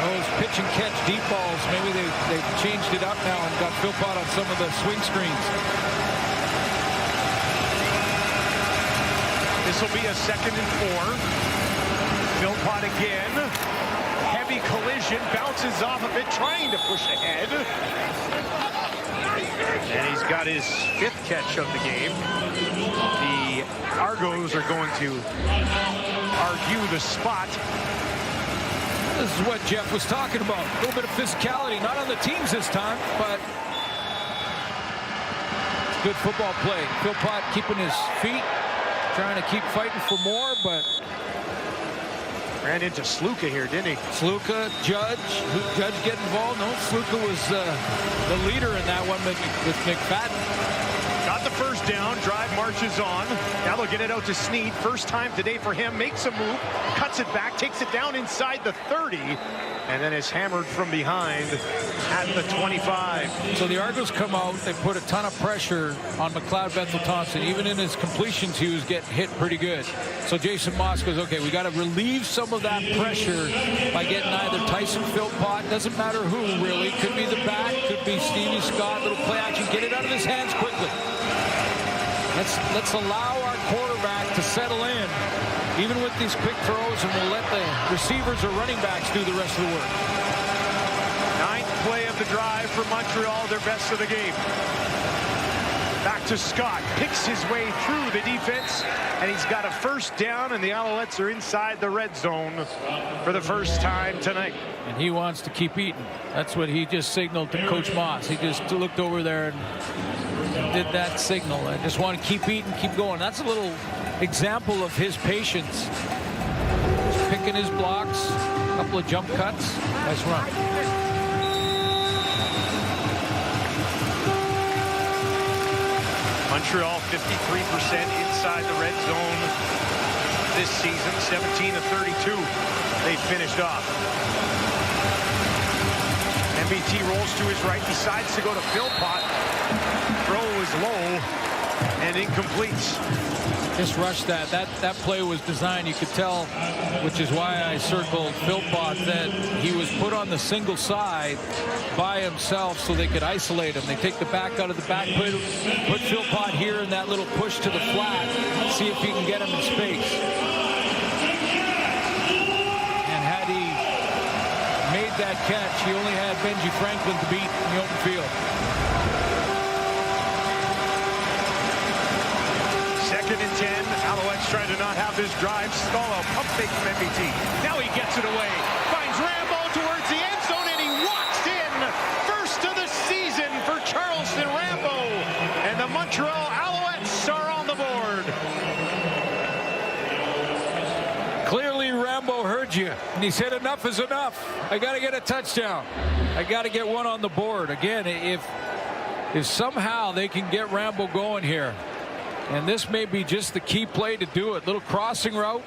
B: those pitch and catch deep balls, maybe they've changed it up now and got Philpott on some of the swing screens.
A: This will be a 2nd and 4. Philpott again. Heavy collision, bounces off of it, trying to push ahead. And he's got his 5th catch of the game. The Argos are going to argue the spot.
B: This is what Jeff was talking about. A little bit of physicality, not on the teams this time, but it's good football play. Philpott keeping his feet, trying to keep fighting for more, but
A: ran into Sluka here, didn't he?
B: Sluka, Judge get involved? No, Sluka was the leader in that one with McFadden.
A: Got the first down, drive marches on. Now they'll get it out to Snead. First time today for him, makes a move, cuts it back, takes it down inside the 30, and then is hammered from behind at the 25.
B: So the Argos come out, they put a ton of pressure on McLeod Bethel-Thompson. Even in his completions, he was getting hit pretty good. So Jason Moss goes, okay, we got to relieve some of that pressure by getting either Tyson Philpott, doesn't matter who really, could be the back, could be Stevie Scott, little play action, get it out of his hands quickly. Let's allow our quarterback to settle in even with these quick throws, and we'll let the receivers or running backs do the rest of the work.
A: Ninth play of the drive for Montreal, their best of the game. Back to Scott, picks his way through the defense, and he's got a first down, and the Alouettes are inside the red zone for the first time tonight.
B: And he wants to keep eating. That's what he just signaled to Coach Moss. He just looked over there and did that signal. I just want to keep eating, keep going. That's a little example of his patience. Just picking his blocks, a couple of jump cuts. Nice run.
A: Montreal 53% inside the red zone this season, 17 of 32 they finished off. MBT rolls to his right, decides to go to Philpott. Throw is low and incomplete.
B: Just rushed that. That play was designed, you could tell, which is why I circled Philpott, that he was put on the single side by himself so they could isolate him. They take the back out of the back, put Philpott here in that little push to the flat, see if he can get him in space. And had he made that catch, he only had Benji Franklin to beat in the open field.
A: Second and 10. Alouettes trying to not have this drive. Scala, pump fake from MBT. Now he gets it away. Finds Rambo towards the end zone, and he walks in. First of the season for Charleston Rambo. And the Montreal Alouettes are on the board.
B: Clearly Rambo heard you, and he said enough is enough. I got to get a touchdown. I got to get one on the board. Again, if somehow they can get Rambo going here, and this may be just the key play to do it. Little crossing route.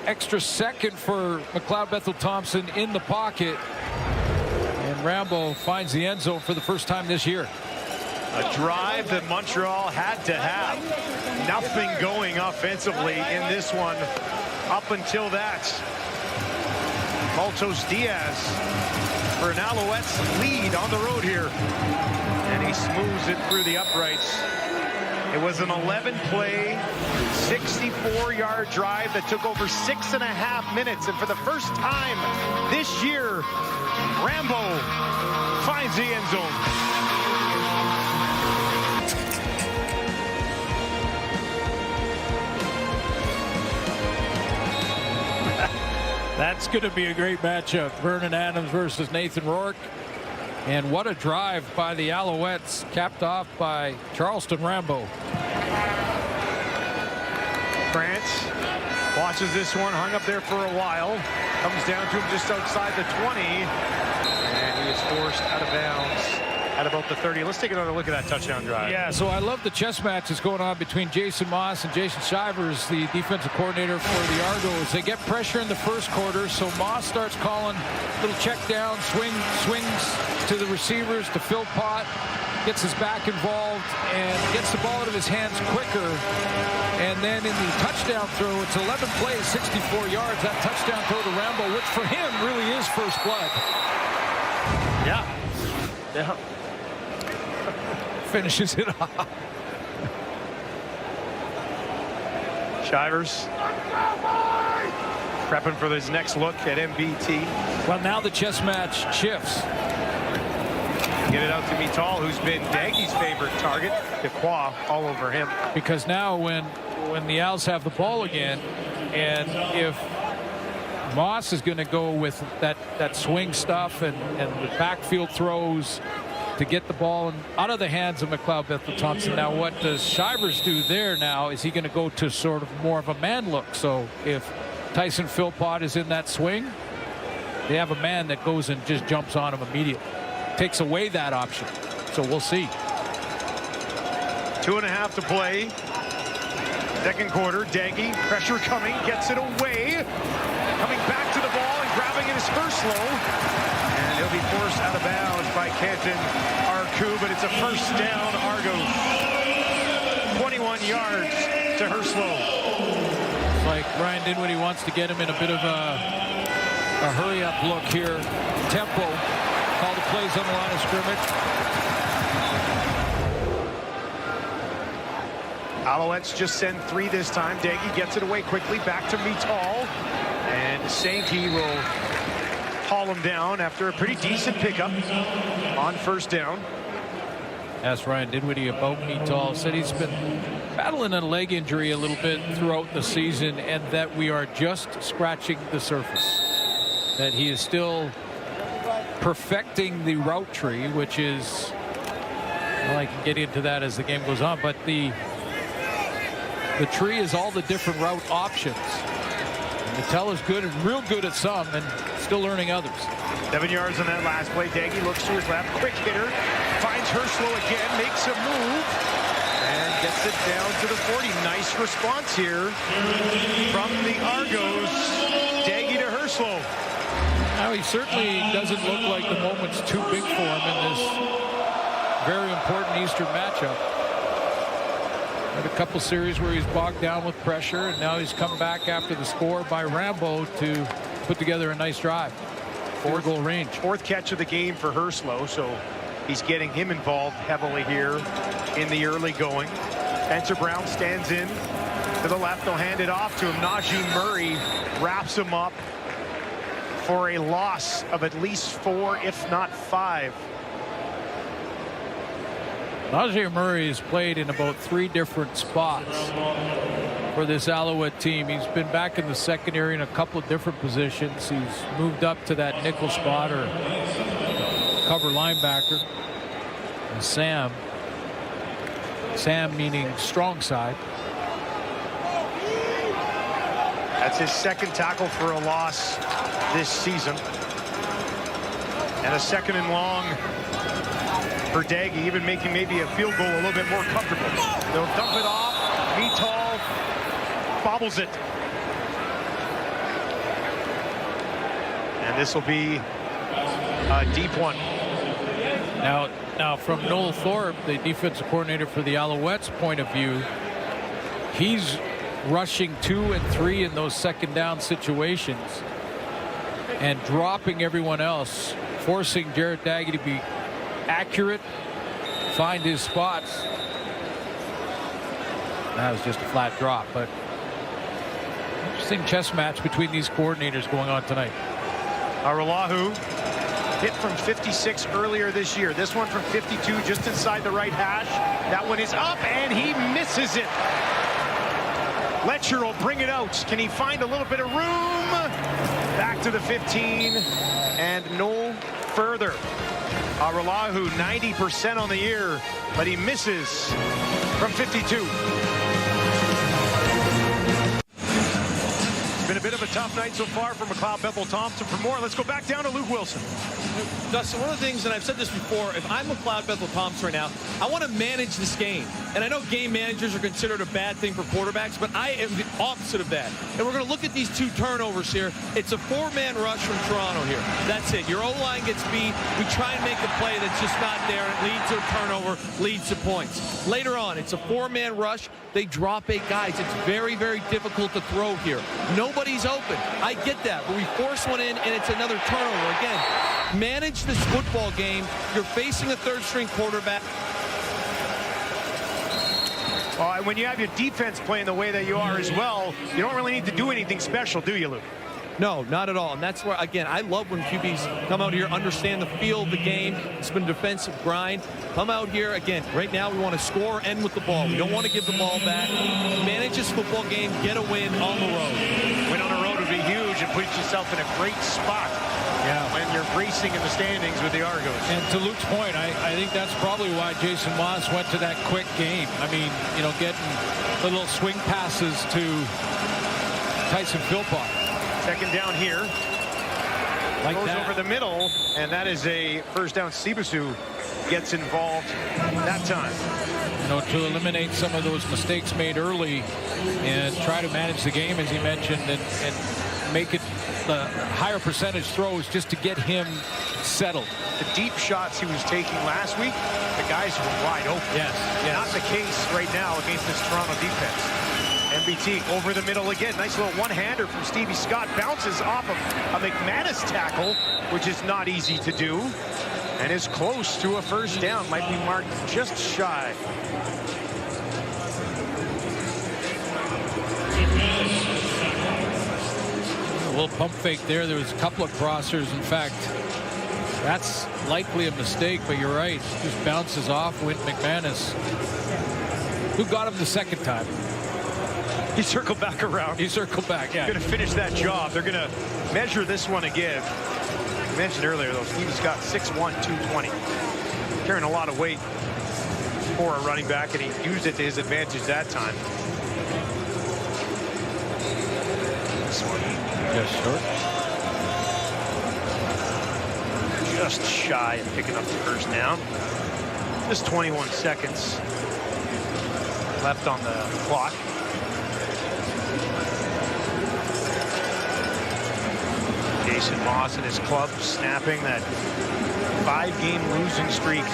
B: Extra second for McLeod Bethel Thompson in the pocket. And Rambo finds the end zone for the first time this year.
A: A drive that Montreal had to have. Nothing going offensively in this one up until that. Maltos Diaz for an Alouettes lead on the road here. And he smooths it through the uprights. It was an 11-play, 64-yard drive that took over 6.5 minutes. And for the first time this year, Rambo finds the end zone.
B: That's going to be a great matchup. Vernon Adams versus Nathan Rourke. And what a drive by the Alouettes, capped off by Charleston Rambo.
A: France watches this one, hung up there for a while. Comes down to him just outside the 20. And he is forced out of bounds at about the 30. Let's take another look at that touchdown drive.
B: Yeah, so I love the chess match that's going on between Jason Moss and Jason Shivers, the defensive coordinator for the Argos. They get pressure in the first quarter, so Moss starts calling little check down, swings to the receivers, to Philpott, gets his back involved, and gets the ball out of his hands quicker. And then in the touchdown throw, it's 11 plays, 64 yards. That touchdown throw to Rambo, which for him really is first blood.
A: Yeah.
B: Finishes it off.
A: Shivers prepping for his next look at MBT.
B: Well, now the chess match shifts.
A: Get it out to Mital, who's been Daggy's favorite target. Dequoy all over him.
B: Because now when the Owls have the ball again, and if Moss is going to go with that swing stuff and the backfield throws to get the ball out of the hands of McLeod Bethel Thompson. Now what does Shivers do there now? Is he going to go to sort of more of a man look? So if Tyson Philpott is in that swing, they have a man that goes and just jumps on him immediately. Takes away that option. So we'll see.
A: 2.5 to play. Second quarter, Daggy, pressure coming, gets it away. Coming back to the ball and grabbing it is Herslow. And he'll be forced out of bounds by Kenton Arku, but it's a first down, Argos. 21 yards to Herslow.
B: It's like Ryan Dinwiddie wants to get him in a bit of a hurry-up look here. Tempo. Call the plays on the line of scrimmage.
A: Alouettes just send 3 this time. Daigie gets it away quickly. Back to Mittal. And Sankey will haul him down after a pretty decent pickup on first down.
B: Asked Ryan Dinwiddie about Mittal. Said he's been battling a leg injury a little bit throughout the season, and that we are just scratching the surface. That he is still perfecting the route tree, which is, well, I can get into that as the game goes on, but the tree is all the different route options. Mittal is good and real good at some, and still learning others.
A: 7 yards on that last play. Daigie looks to his left. Quick hitter. Finds Herslow again. Makes a move. And gets it down to the 40. Nice response here from the Argos. Daigie to Herslow.
B: Now, he certainly doesn't look like the moment's too big for him in this very important Eastern matchup. Had a couple series where he's bogged down with pressure, and now he's come back after the score by Rambo to put together a nice drive. 4-goal range.
A: 4th catch of the game for Herslow, so he's getting him involved heavily here in the early going. Spencer Brown stands in to the left. They'll hand it off to him. Najee Murray wraps him up for a loss of at least 4, if not 5.
B: Najee Murray has played in about 3 different spots for this Alouette team. He's been back in the secondary in a couple of different positions. He's moved up to that nickel spot or cover linebacker. And Sam meaning strong side.
A: That's his 2nd tackle for a loss this season. And a 2nd and long for Daigie, even making maybe a field goal a little bit more comfortable. They'll dump it off. Mittal bobbles it. And this will be a deep one.
B: Now from Noel Thorpe, the defensive coordinator for the Alouettes' point of view, he's rushing 2 and 3 in those 2nd down situations and dropping everyone else, forcing Jared Daigie to be accurate, find his spots. That was just a flat drop, but interesting chess match between these coordinators going on tonight.
A: Aroulahu hit from 56 earlier this year. This one from 52, just inside the right hash. That one is up, and he misses it. Letcher will bring it out. Can he find a little bit of room? Back to the 15, and no further. Aroulahu 90% on the year, but he misses from 52. It's been a bit of a tough night so far for McLeod Bethel-Thompson. For more, let's go back down to Luke Wilson.
D: Dustin, one of the things, and I've said this before, if I'm McLeod Bethel-Thompson right now, I want to manage this game. And I know game managers are considered a bad thing for quarterbacks, but I am the opposite of that. And we're going to look at these 2 turnovers here. It's a 4-man rush from Toronto here. That's it. Your O-line gets beat. We try and make a play that's just not there. It leads to a turnover, leads to points. Later on, it's a 4-man rush. They drop 8 guys. It's very, very difficult to throw here. Nobody's open. I get that, but we force one in, and it's another turnover. Again, manage this football game. You're facing a 3rd-string quarterback.
A: Well, when you have your defense playing the way that you are as well, you don't really need to do anything special, do you, Luke?
D: No, not at all. And that's where, again, I love when QBs come out here, understand the feel of the game. It's been a defensive grind. Come out here, again, right now we want to score, end with the ball. We don't want to give the ball back. Manage this football game, get a win on the road.
A: Win on the road would be huge and puts yourself in a great spot. Yeah, when you're racing in the standings with the Argos.
B: And to Luke's point, I think that's probably why Jason Moss went to that quick game. I mean, you know, getting the little swing passes to Tyson Philpott.
A: 2nd down here.
B: Like
A: goes
B: that.
A: Over the middle, and that is a 1st down. Sibasu gets involved that time.
B: You know, to eliminate some of those mistakes made early and try to manage the game, as he mentioned, and make it the higher percentage throws just to get him settled.
A: The deep shots he was taking last week, the guys were wide open.
B: Yes.
A: Not the case right now against this Toronto defense. MBT over the middle again. Nice little one-hander from Stevie Scott. Bounces off of a McManus tackle, which is not easy to do, and is close to a 1st down. Might be marked just shy.
B: little pump fake there. There was a couple of crossers. In fact, that's likely a mistake, but you're right. Just bounces off. Went McManus. Who got him the second time?
A: He circled back around.
B: He circled back, yeah.
A: Going to finish that job. They're going to measure this one again. I mentioned earlier, though, Steve's got 6'1", 220. Carrying a lot of weight for a running back, and he used it to his advantage that time. This one.
B: Just short.
A: Just shy of picking up the first down. Just 21 seconds left on the clock. Jason Moss and his club snapping that 5-game losing streak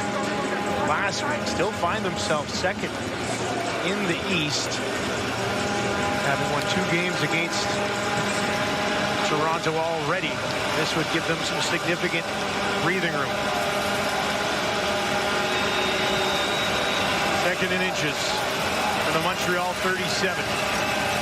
A: last week. Still find themselves second in the East, having won 2 games against Toronto already. This would give them some significant breathing room. 2nd and inches for the Montreal 37.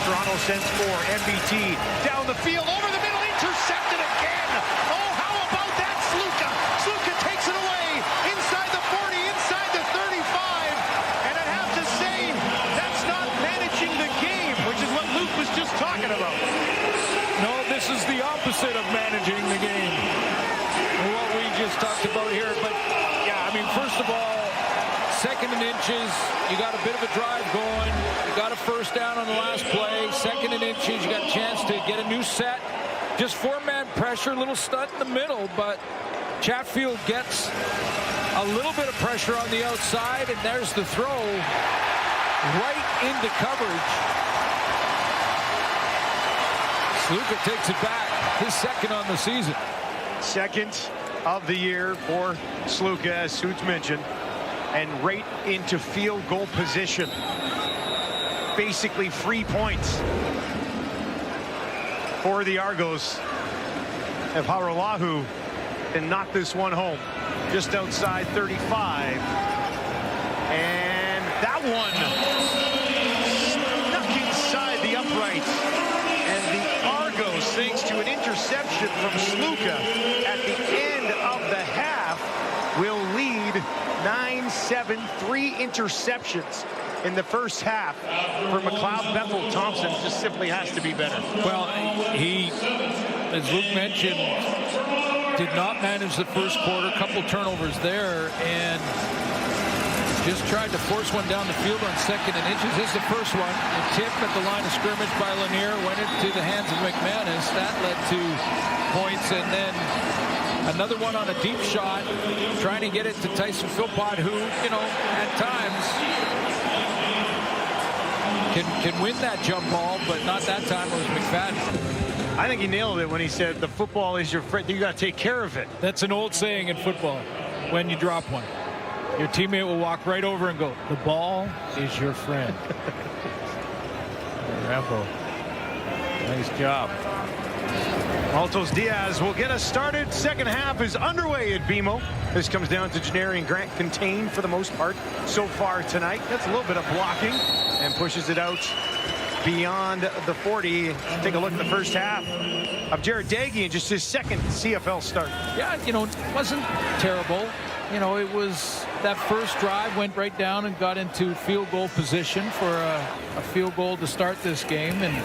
A: Toronto sends 4. MBT down the field, over the middle, intercepted again. Oh, how about that, Sluka? Sluka takes it away inside the 40, inside the 35. And I have to say, that's not managing the game, which is what Luke was just talking about.
B: No, this is the opposite of managing the game. What we just talked about here. But, yeah, I mean, first of all, 2nd and inches, you got a bit of a drive going. You got a first down on the last play. 2nd and inches, you got a chance to get a new set. Just 4-man pressure, a little stunt in the middle, but Chatfield gets a little bit of pressure on the outside, and there's the throw right into coverage. Sluka takes it back, his 2nd on the season.
A: 2nd of the year for Sluka, as Suits mentioned, and right into field goal position. Basically free points for the Argos. If Haralahu can knock this one home just outside 35. And that one snuck inside the upright. And the Argos, thanks to an interception from Sluka at the end of the half, will lead 9-7, 3 interceptions in the first half for McLeod. Bethel Thompson just simply has to be better.
B: Well, he, as Luke mentioned, did not manage the first quarter. A couple turnovers there, and just tried to force one down the field on 2nd and inches. This is the first one. A tip at the line of scrimmage by Lanier went into the hands of McManus. That led to points, and then another one on a deep shot, trying to get it to Tyson Philpott, who, you know, at times can win that jump ball, but not that time. It was McFadden.
A: I think he nailed it when he said the football is your friend. You got to take care of it.
B: That's an old saying in football. When you drop one, your teammate will walk right over and go, "The ball is your friend." Rambo, nice job.
A: Altos Diaz will get us started. 2nd half is underway at BMO. This comes down to Gennari and Grant contained for the most part so far tonight. That's a little bit of blocking and pushes it out beyond the 40. Take a look at the first half of Jared Daggy in just his 2nd CFL start.
B: Yeah, you know, it wasn't terrible. You know, it was that first drive went right down and got into field goal position for a field goal to start this game, and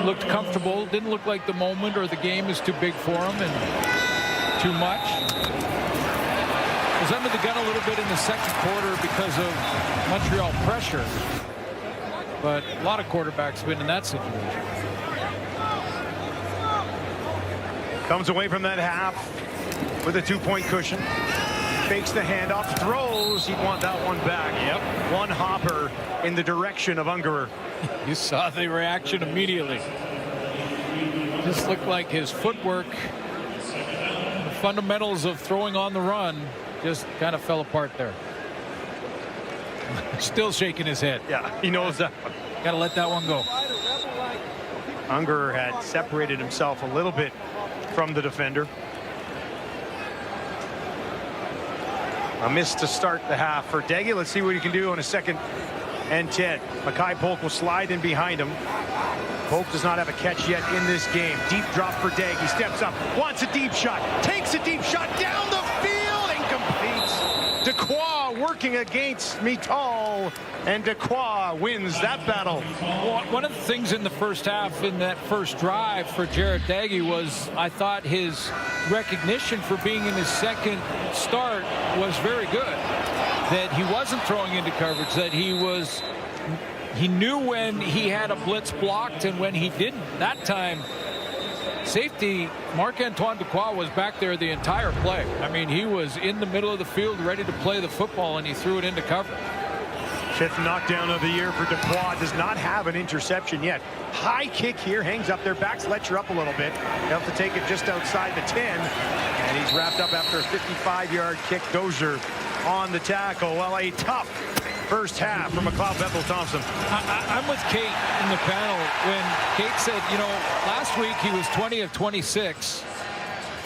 B: looked comfortable. Didn't look like the moment or the game is too big for him and too much. Was under the gun a little bit in the 2nd quarter because of Montreal pressure, but a lot of quarterbacks been in that situation.
A: Comes away from that half with a 2-point cushion. Fakes the handoff, throws. He'd want that one back.
B: Yep.
A: One hopper in the direction of Ungerer.
B: You saw the reaction immediately. Just looked like his footwork, the fundamentals of throwing on the run, just kind of fell apart there. Still shaking his head.
A: Yeah, he knows that.
B: Got to let that one go.
A: Ungerer had separated himself a little bit from the defender. A miss to start the half for Deggy. Let's see what he can do on a 2nd and 10. Mackay Polk will slide in behind him. Polk does not have a catch yet in this game. Deep drop for Dag. He steps up, wants a deep shot, takes a deep shot down the field, incomplete. Dequoy working against Mittal, and Dequoy wins that battle.
B: Well, one of the things in the first half, in that first drive for Jared Daggy, was I thought his recognition for being in his second start was very good. That he wasn't throwing into coverage, that he knew when he had a blitz blocked and when he didn't. That time, safety Marc-Antoine Dequoy was back there the entire play. I mean, he was in the middle of the field ready to play the football, and he threw it into cover.
A: 5th knockdown of the year for Dequoy. Does not have an interception yet. High kick here, hangs up there, backs Letcher up a little bit. He'll have to take it just outside the 10, and he's wrapped up after a 55-yard kick. Dozier on the tackle. Well, a tough first half for McLeod Bethel-Thompson.
B: I'm with Kate in the panel when Kate said, you know, last week he was 20 of 26,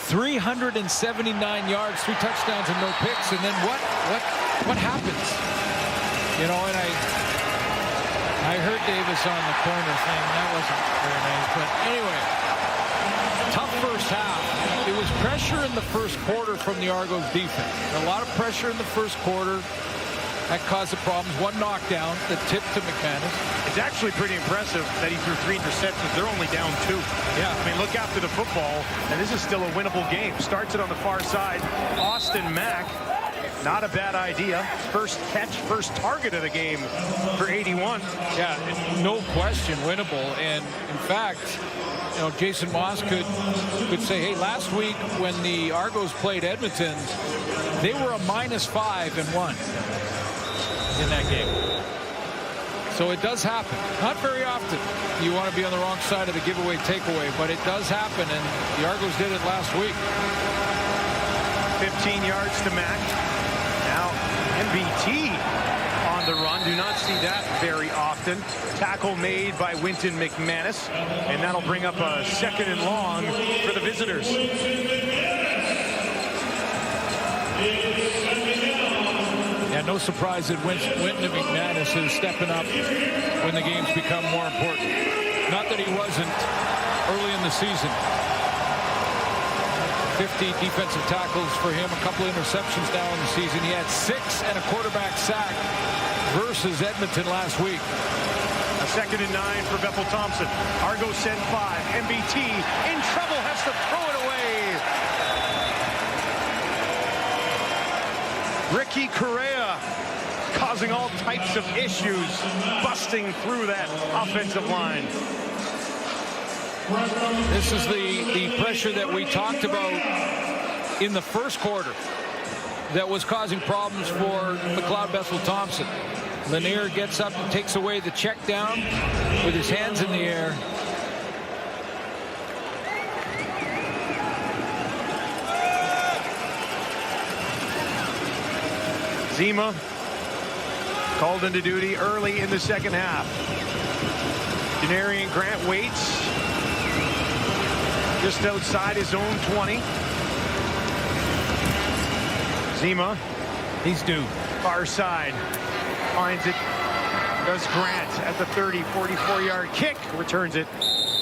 B: 379 yards, 3 touchdowns and no picks, and then what happens? You know, and I heard Davis on the corner saying that wasn't very nice, but anyway, tough first half. It was pressure in the first quarter from the Argos defense. A lot of pressure in the first quarter. That caused the problems. One knockdown that tipped to McManus.
A: It's actually pretty impressive that he threw 3 interceptions. They're only down 2. Yeah, I mean, look after the football, and this is still a winnable game. Starts it on the far side. Austin Mack, not a bad idea. First catch, first target of the game for 81.
B: Yeah, no question winnable. And in fact, you know, Jason Moss could say, hey, last week when the Argos played Edmonton, they were a -5 and 1 in that game. So it does happen. Not very often you want to be on the wrong side of the giveaway takeaway, but it does happen, and the Argos did it last week.
A: 15 yards to Mack. Now MBT on the run. Do not see that very often. Tackle made by Winton McManus, and that'll bring up a 2nd and long for the visitors.
B: Yeah, no surprise that Winton McManus is stepping up when the games become more important. Not that he wasn't early in the season. 50 defensive tackles for him, a couple interceptions now in the season. He had 6 and a quarterback sack versus Edmonton last week.
A: A 2nd and 9 for Bethel-Thompson. Argos send 5. MBT in trouble, has to throw it away. Ricky Correa causing all types of issues, busting through that offensive line.
B: This is the pressure that we talked about in the first quarter that was causing problems for McLeod Bethel-Thompson. Lanier gets up and takes away the check down with his hands in the air.
A: Zima called into duty early in the second half. Denarian Grant waits just outside his own 20. Zima,
B: he's due.
A: Far side, finds it, does Grant at the 30, 44-yard kick, returns it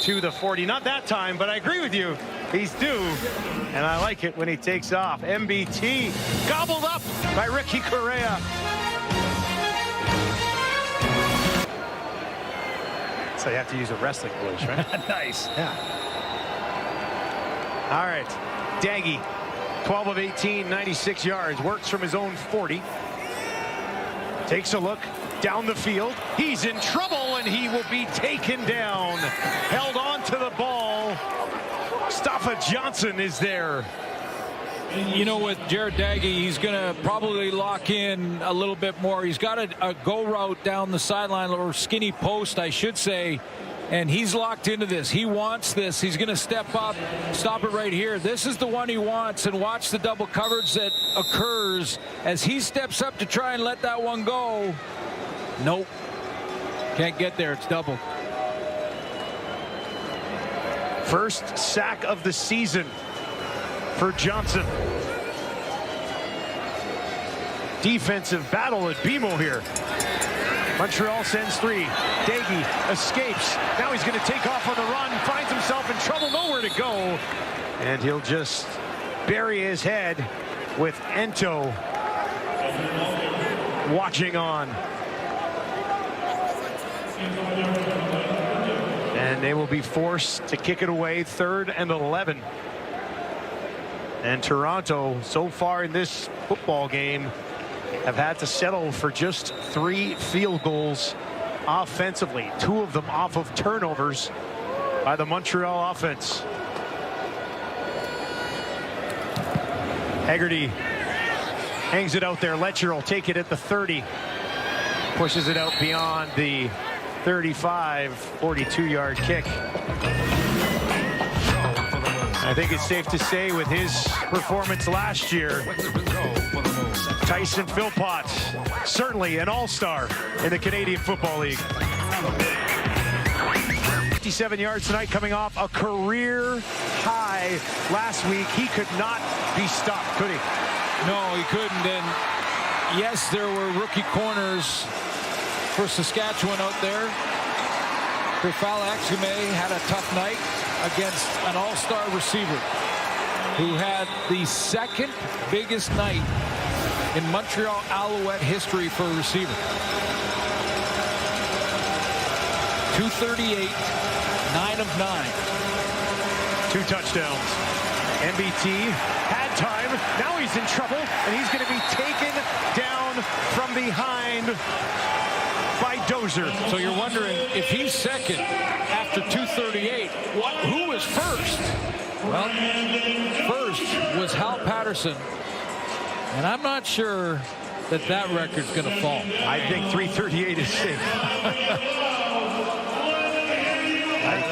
A: to the 40. Not that time, but I agree with you. He's due, and I like it when he takes off. MBT gobbled up by Ricky Correa. So you have to use a wrestling voice, right?
B: Nice.
A: Yeah. All right. Daggy, 12 of 18, 96 yards. Works from his own 40. Takes a look down the field. He's in trouble, and he will be taken down. Held on to the ball. Staffa Johnson is there.
B: You know, with Jared Daggy, he's going to probably lock in a little bit more. He's got a go route down the sideline, or skinny post, I should say, and he's locked into this. He wants this. He's going to step up, stop it right here. This is the one he wants, and watch the double coverage that occurs as he steps up to try and let that one go. Nope. Can't get there. It's double.
A: First sack of the season for Johnson. Defensive battle at BMO here. Montreal sends 3. Daigie escapes. Now he's going to take off on the run. Finds himself in trouble. Nowhere to go. And he'll just bury his head with Ento watching on. And they will be forced to kick it away. 3rd and 11. And Toronto, so far in this football game, have had to settle for just 3 field goals offensively. 2 of them off of turnovers by the Montreal offense. Haggerty hangs it out there. Letcher will take it at the 30. Pushes it out beyond the 35, 42-yard kick. I think it's safe to say with his performance last year, Tyson Philpott, certainly an all-star in the Canadian Football League. 57 yards tonight, coming off a career high last week. He could not be stopped, could he?
B: No, he couldn't. And yes, there were rookie corners for Saskatchewan out there. Rafal Axume had a tough night against an all-star receiver who had the 2nd biggest night in Montreal Alouette history for a receiver. 238, 9 of 9.
A: 2 touchdowns. MBT had time. Now he's in trouble, and he's going to be taken down from behind by Dozier.
B: So you're wondering if he's second after 238, who is first? Well, first was Hal Patterson, and I'm not sure that that record's going to fall.
A: I think 338 is safe.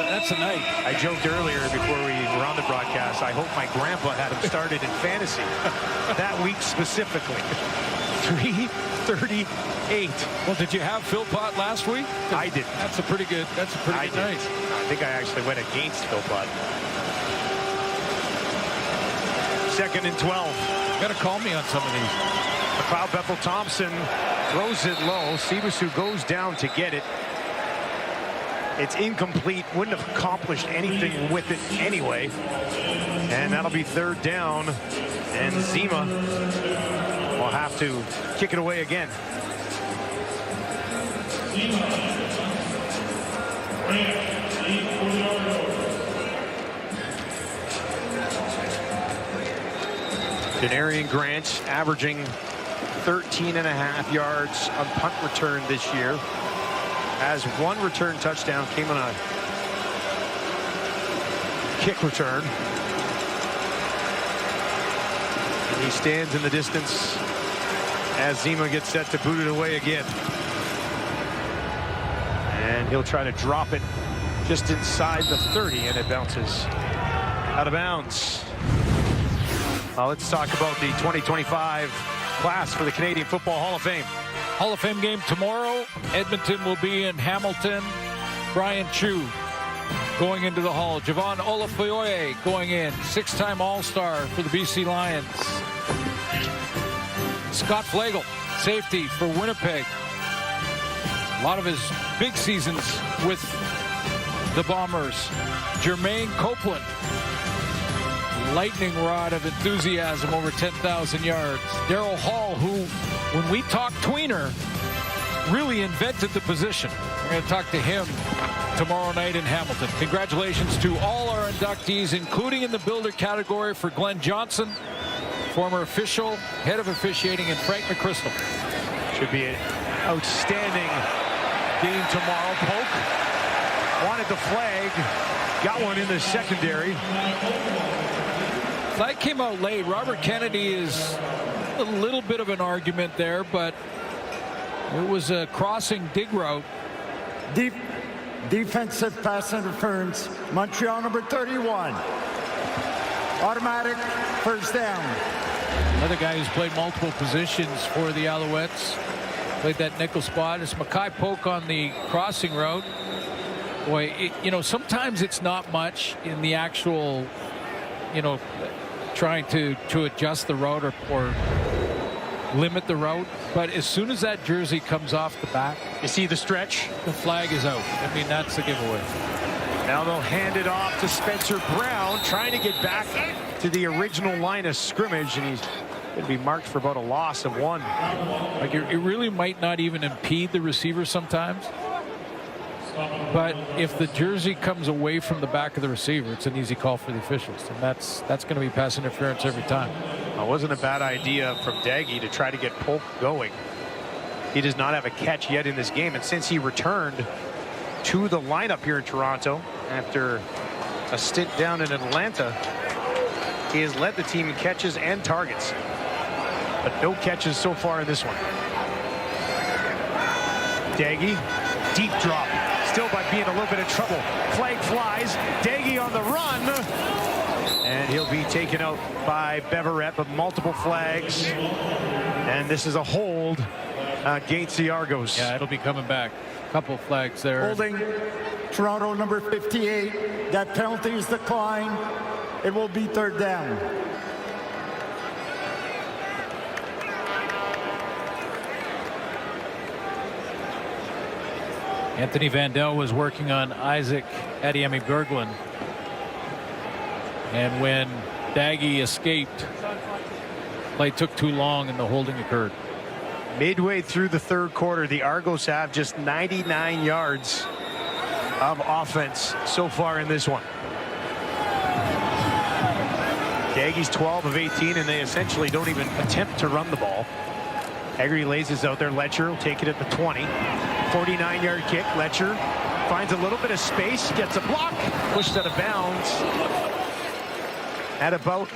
B: That's a night.
A: I joked earlier before we were on the broadcast, I hope my grandpa had him started in fantasy that week specifically. 338.
B: Well, did you have Philpott last week?
A: I did.
B: That's a pretty good night.
A: I think I actually went against Philpott. 2nd and 12.
B: You got to call me on some of these.
A: McLeod Bethel-Thompson throws it low. Sibusu goes down to get it. It's incomplete. Wouldn't have accomplished anything with it anyway. And that'll be 3rd down. And Zima will have to kick it away again. Denarian Grant averaging 13.5 yards on punt return this year. Has 1 return touchdown, came on a kick return. And he stands in the distance as Zima gets set to boot it away again. And he'll try to drop it just inside the 30, and it bounces out of bounds. Well, let's talk about the 2025 class for the Canadian Football Hall of Fame.
B: Hall of Fame game tomorrow. Edmonton will be in Hamilton. Brian Chew going into the Hall. Javon Olafoye going in. 6-time All-Star for the BC Lions. Scott Flagel, safety for Winnipeg. A lot of his big seasons with the Bombers. Jermaine Copeland, lightning rod of enthusiasm, over 10,000 yards. Darryl Hall, who, when we talk tweener, really invented the position. We're going to talk to him tomorrow night in Hamilton. Congratulations to all our inductees, including in the builder category for Glenn Johnson, former official, head of officiating, and Frank McChrystal.
A: Should be an outstanding game tomorrow. Polk wanted the flag, got one in the secondary.
B: Flag came out late. Robert Kennedy is a little bit of an argument there, but it was a crossing dig route.
C: Defensive pass interference. Montreal number 31. Automatic 1st down.
B: Another guy who's played multiple positions for the Alouettes. Played that nickel spot. It's Mackay Polk on the crossing route. Boy, sometimes it's not much in the actual, trying to adjust the route or limit the route. But as soon as that jersey comes off the back,
A: You see the stretch?
B: the flag is out. I mean, that's the giveaway.
A: Now they'll hand it off to Spencer Brown, trying to get back to the original line of scrimmage, and he's going to be marked for about a loss of 1.
B: Like it really might not even impede the receiver sometimes. But if the jersey comes away from the back of the receiver, it's an easy call for the officials, and that's going to be pass interference every time.
A: It wasn't a bad idea from Daggy to try to get Polk going. He does not have a catch yet in this game, and since he returned to the lineup here in Toronto after a stint down in Atlanta, he has led the team in catches and targets, but no catches so far in this one. Daggy, deep drop, still by being a little bit of trouble. Flag flies, Daggy on the run, and he'll be taken out by Beverett, but multiple flags, and this is a hold against the Argos.
B: Yeah, it'll be coming back. Couple of flags there.
C: Holding Toronto number 58. That penalty is declined. It will be third down.
B: Anthony Vandell was working on Isaac Adiemi-Berglund. And when Daggy escaped, play took too long and the holding occurred.
A: Midway through the third quarter, the Argos have just 99 yards of offense so far in this one. Daggy's 12 of 18, and they essentially don't even attempt to run the ball. Haggerty lays this out there. Letcher will take it at the 20. 49-yard kick. Letcher finds a little bit of space, gets a block, pushed out of bounds at about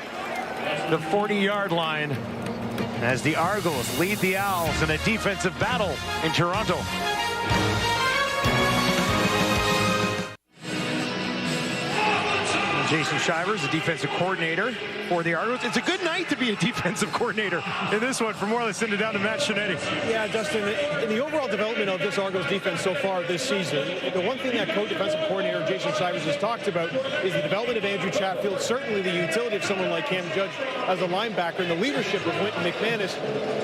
A: the 40-yard line, as the Argos lead the Owls in a defensive battle in Toronto. Jason Shivers, the defensive coordinator for the Argos. It's a good night to be a defensive coordinator in this one. For more, let's send it down to Matt Shinetti.
D: Yeah, Justin, in the overall development of this Argos defense so far this season, the one thing that co-defensive coordinator Jason Shivers has talked about is the development of Andrew Chatfield, certainly the utility of someone like Cam Judge as a linebacker, and the leadership of Wynton McManus.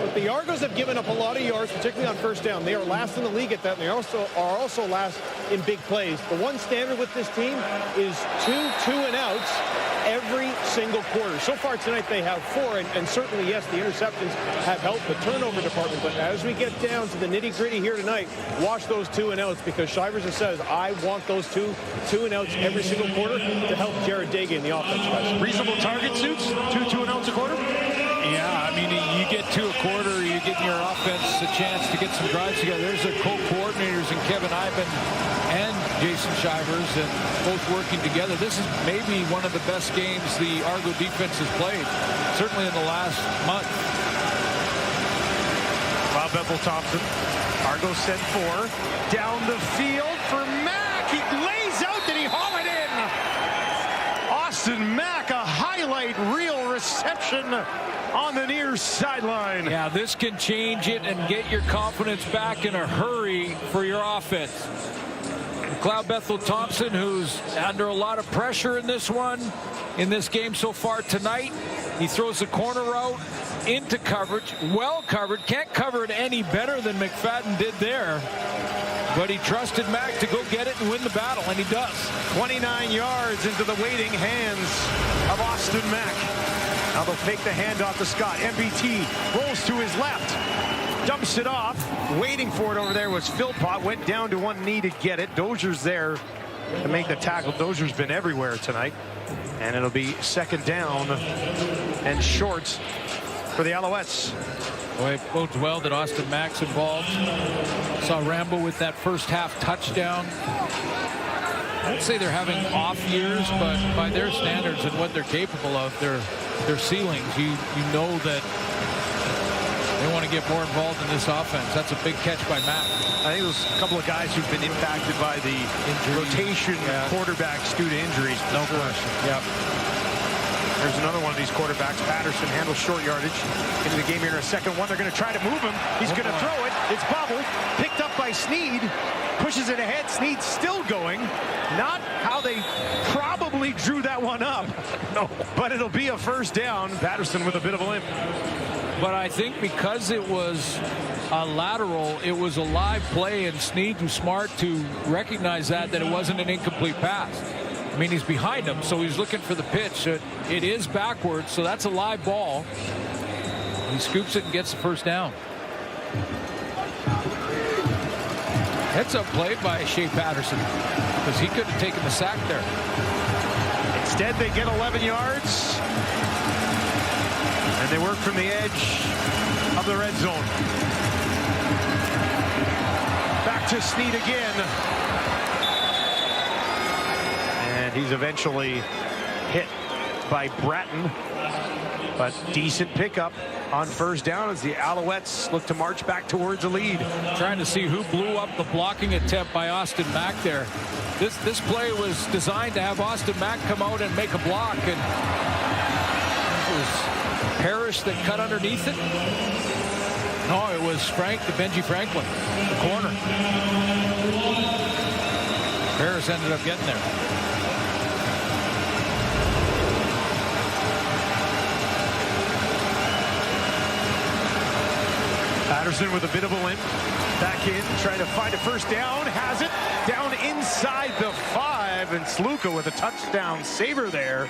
D: But the Argos have given up a lot of yards, particularly on first down. They are last in the league at that, and they are also last in big plays. The one standard with this team is two and outs every single quarter. So far tonight they have 4, and certainly, yes, the interceptions have helped the turnover department. But as we get down to the nitty-gritty here tonight, watch those 2 and outs, because Shivers has says, I want those two and outs every single quarter to help Jared Daggy in the offense.
A: Reasonable target suits, 2 and outs a quarter?
B: Yeah, I mean, you get 2 a quarter, you get your offense a chance to get some drives together. There's the co-coordinators in Kevin Ivan and Jason Shivers, and both working together. This is maybe one of the best games the Argo defense has played, certainly in the last month.
A: Bob Bethel-Thompson. Argos sent 4. Down the field for Mack. He lays out, did he haul it in? Austin Mack, a highlight reel reception on the near sideline.
B: Yeah, this can change it and get your confidence back in a hurry for your offense. McLeod Bethel-Thompson, who's under a lot of pressure in this one, in this game so far tonight. He throws the corner route into coverage, well covered, can't cover it any better than McFadden did there, but he trusted Mack to go get it and win the battle, and he does.
A: 29 yards into the waiting hands of Austin Mack. Now they'll fake the handoff to Scott. MBT rolls to his left, dumps it off. Waiting for it over there was Philpott. Went down to one knee to get it. Dozier's there to make the tackle. Dozier's been everywhere tonight. And it'll be second down and short for the Alouettes.
B: Boy, it bodes well that Austin Mack's involved. Saw Rambo with that first half touchdown. I would say they're having off years, but by their standards and what they're capable of, their ceilings, you know that they want to get more involved in this offense. That's a big catch by Mack.
A: I think there's a couple of guys who've been impacted by the rotation quarterbacks due to injuries.
B: No question. Yep.
A: There's another one of these quarterbacks. Patterson handles short yardage. Into the game here in a second one. They're going to try to move him. He's going to throw it. It's bobbled. Picked up by Sneed. Pushes it ahead. Sneed still going. Not how they probably drew that one up. No. But it'll be a first down. Patterson with a bit of a limp.
B: But I think because it was a lateral, it was a live play, and Snead was smart to recognize that it wasn't an incomplete pass. I mean, he's behind him, so he's looking for the pitch. It is backwards, so that's a live ball. He scoops it and gets the first down. Heads up play by Shea Patterson, because he could have taken the sack there.
A: Instead, they get 11 yards. And they work from the edge of the red zone. Back to Snead again. And he's eventually hit by Bratton. But decent pickup on first down as the Alouettes look to march back towards a lead.
B: Trying to see who blew up the blocking attempt by Austin Mack there. This play was designed to have Austin Mack come out and make a block, and it was Parrish that cut underneath it. No, it was Benji Franklin, the corner. Parrish ended up getting there.
A: Patterson with a bit of a limp. Back in, trying to find a first down. Has it. Down inside the 5. And Sluka with a touchdown saver there,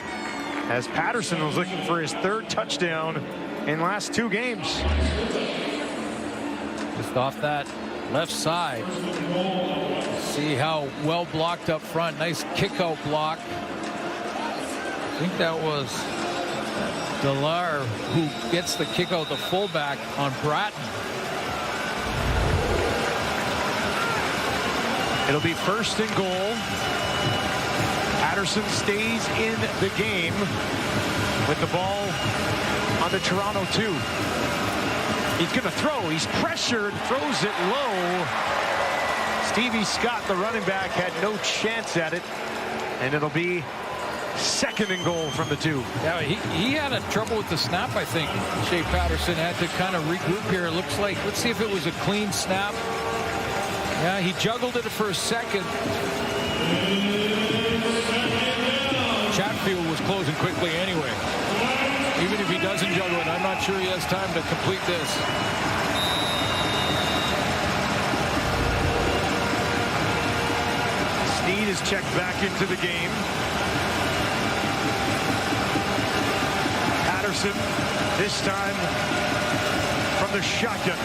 A: as Patterson was looking for his 3rd touchdown in last 2 games.
B: Just off that left side. See how well blocked up front. Nice kick out block. I think that was Delar who gets the kick out, the fullback on Bratton.
A: It'll be 1st and goal. Patterson stays in the game with the ball on the Toronto 2. He's going to throw. He's pressured. Throws it low. Stevie Scott, the running back, had no chance at it. And it'll be 2nd and goal from the 2.
B: Yeah, he had a trouble with the snap, I think. Shea Patterson had to kind of regroup here. It looks like, let's see if it was a clean snap. Yeah, he juggled it for a second. Chatfield was closing quickly anyway. Even if he doesn't juggle it, I'm not sure he has time to complete this.
A: Snead is checked back into the game. Patterson, this time from the shotgun.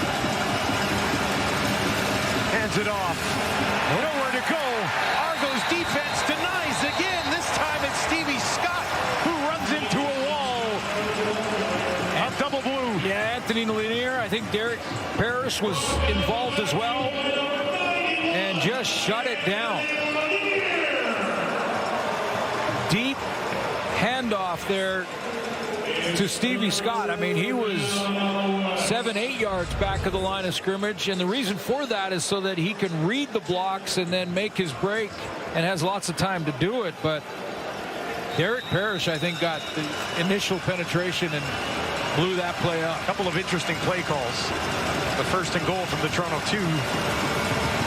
A: Hands it off. Nowhere to go. Argos defense denies again. This time it's Stevie Scott who runs into a wall of double blue.
B: Yeah, Anthony Lanier. I think Derek Parrish was involved as well, and just shut it down. Deep handoff there to Stevie Scott. I mean, he was 7-8 yards back of the line of scrimmage, and the reason for that is so that he can read the blocks and then make his break, and has lots of time to do it. But Derek Parrish, I think, got the initial penetration and blew that play up.
A: A couple of interesting play calls. The 1st and goal from the Toronto 2.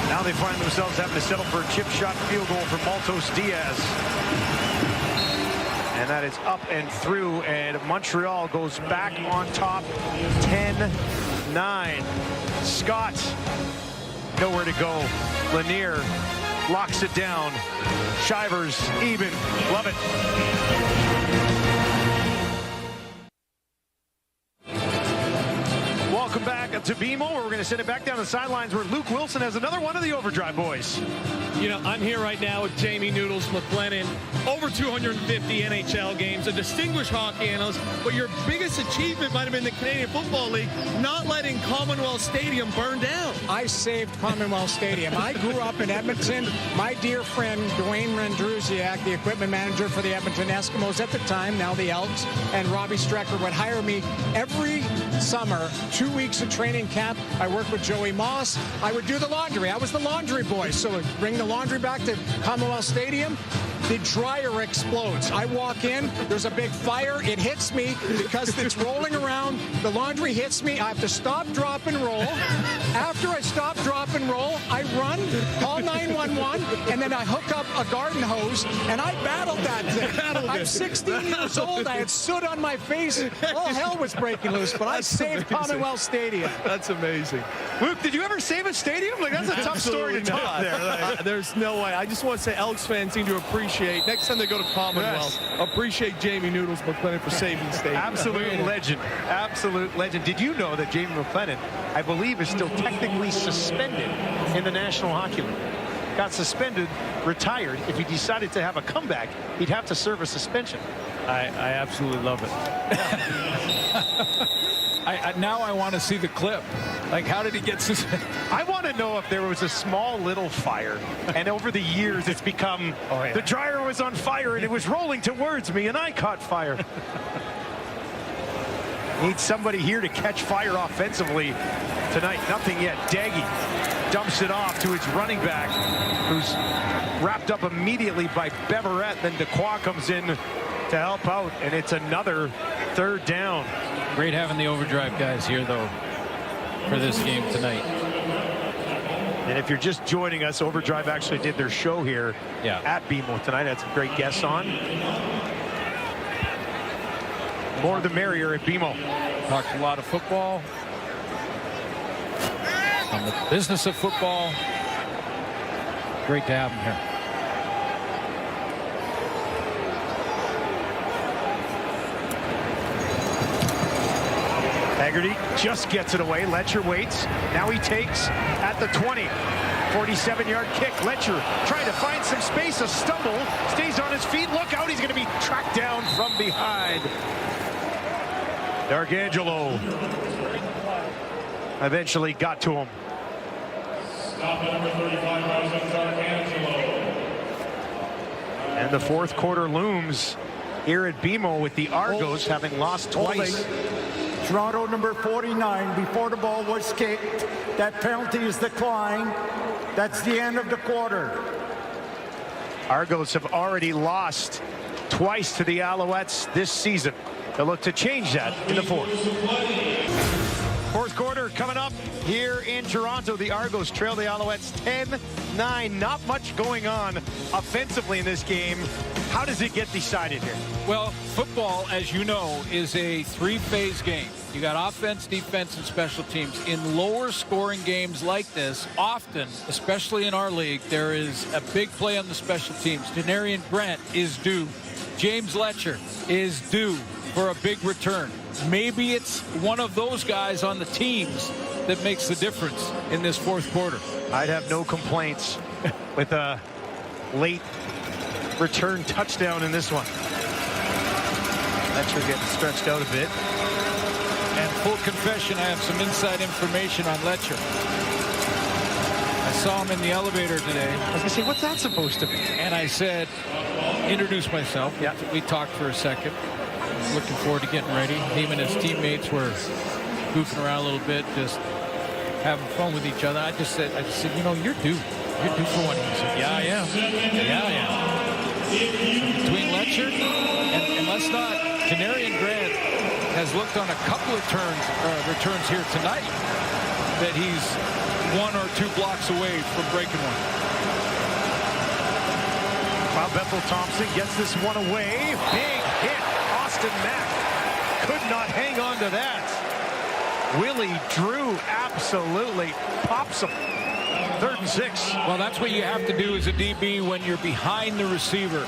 A: Now they find themselves having to settle for a chip shot field goal from Maltos Diaz. And that is up and through, and Montreal goes back on top 10-9. Scott, nowhere to go. Lanier locks it down. Shivers even. Love it. Welcome back to BMO, where we're going to send it back down the sidelines, where Luke Wilson has another one of the Overdrive boys.
D: You know, I'm here right now with Jamie Noodles McLennan. Over 250 NHL games, a distinguished hockey analyst, but your biggest achievement might have been the Canadian Football League not letting Commonwealth Stadium burn down.
G: I saved Commonwealth Stadium. I grew up in Edmonton. My dear friend, Dwayne Rendrusiak, the equipment manager for the Edmonton Eskimos at the time, now the Elks, and Robbie Strecker would hire me every summer, 2 weeks of training camp. I worked with Joey Moss. I would do the laundry. I was the laundry boy. So I'd bring the laundry back to Commonwealth Stadium. The dryer explodes. I walk in, there's a big fire. It hits me because it's rolling around. The laundry hits me. I have to stop, drop, and roll. After I stop, drop, and roll, I run, call 911. on, and then I hook up a garden hose, and I battled that thing. I'm 16 years old. I had soot on my face. All hell was breaking loose, but I saved Commonwealth Stadium.
H: That's amazing.
D: Luke, did you ever save a stadium? Like, that's a tough story to top there. Like.
H: There's no way. I just want to say Elks fans seem to appreciate, next time they go to Commonwealth, appreciate Jamie Noodles McLennan for saving the stadium.
A: Absolute legend. Absolute legend. Did you know that Jamie McLennan, I believe, is still technically suspended in the National Hockey League? Got suspended, retired. If he decided to have a comeback, he'd have to serve a suspension.
B: I absolutely love it. Now I want to see the clip. Like, how did he get suspended?
A: I want to know if there was a small little fire, and over the years it's become, the dryer was on fire and it was rolling towards me and I caught fire. Need somebody here to catch fire offensively tonight. Nothing yet. Daggy dumps it off to his running back, who's wrapped up immediately by Beverett. Then Dequoy comes in to help out, and it's another third down.
B: Great having the overdrive guys here, though, for this game tonight.
A: And if you're just joining us, Overdrive actually did their show here at BMO tonight. Had some great guests on. More the merrier at BMO.
B: Talked a lot of football. On the business of football. Great to have him here.
A: Haggerty just gets it away. Letcher waits. Now he takes at the 20. 47-yard kick. Letcher trying to find some space. A stumble. Stays on his feet. Look out. He's going to be tracked down from behind. D'Arcangelo eventually got to him. And the fourth quarter looms here at BMO with the Argos having lost twice.
C: Toronto number 49 before the ball was kicked. That penalty is declined. That's the end of the quarter.
A: Argos have already lost twice to the Alouettes this season. They'll look to change that in the fourth. Fourth quarter coming up here in Toronto. The Argos trail the Alouettes 10-9. Not much going on offensively in this game. How does it get decided here?
B: Well, football, as you know, is a three-phase game. You got offense, defense, and special teams. In lower scoring games like this, often, especially in our league, there is a big play on the special teams. Denarian Grant is due. James Letcher is due for a big return. Maybe it's one of those guys on the teams that makes the difference in this fourth quarter.
A: I'd have no complaints with a late return touchdown in this one. Letcher getting stretched out a bit.
B: And full confession, I have some inside information on Letcher. I saw him in the elevator today.
A: I was going to say, what's that supposed to be?
B: And I said, introduce myself.
A: Yeah.
B: We talked for a second. Looking forward to getting ready. Him and his teammates were goofing around a little bit, just having fun with each other. I just said, you know, you're due. You're due for one. He said, yeah, I am. Yeah, I am. Between Letcher and let's not, Denarian Grant has looked on a couple of returns here tonight that he's 1 or 2 blocks away from breaking one.
A: Well, Bethel Thompson gets this one away. Big hit. Austin Mack could not hang on to that. Willie Drew absolutely pops him. 3rd and 6.
B: Well, that's what you have to do as a DB when you're behind the receiver.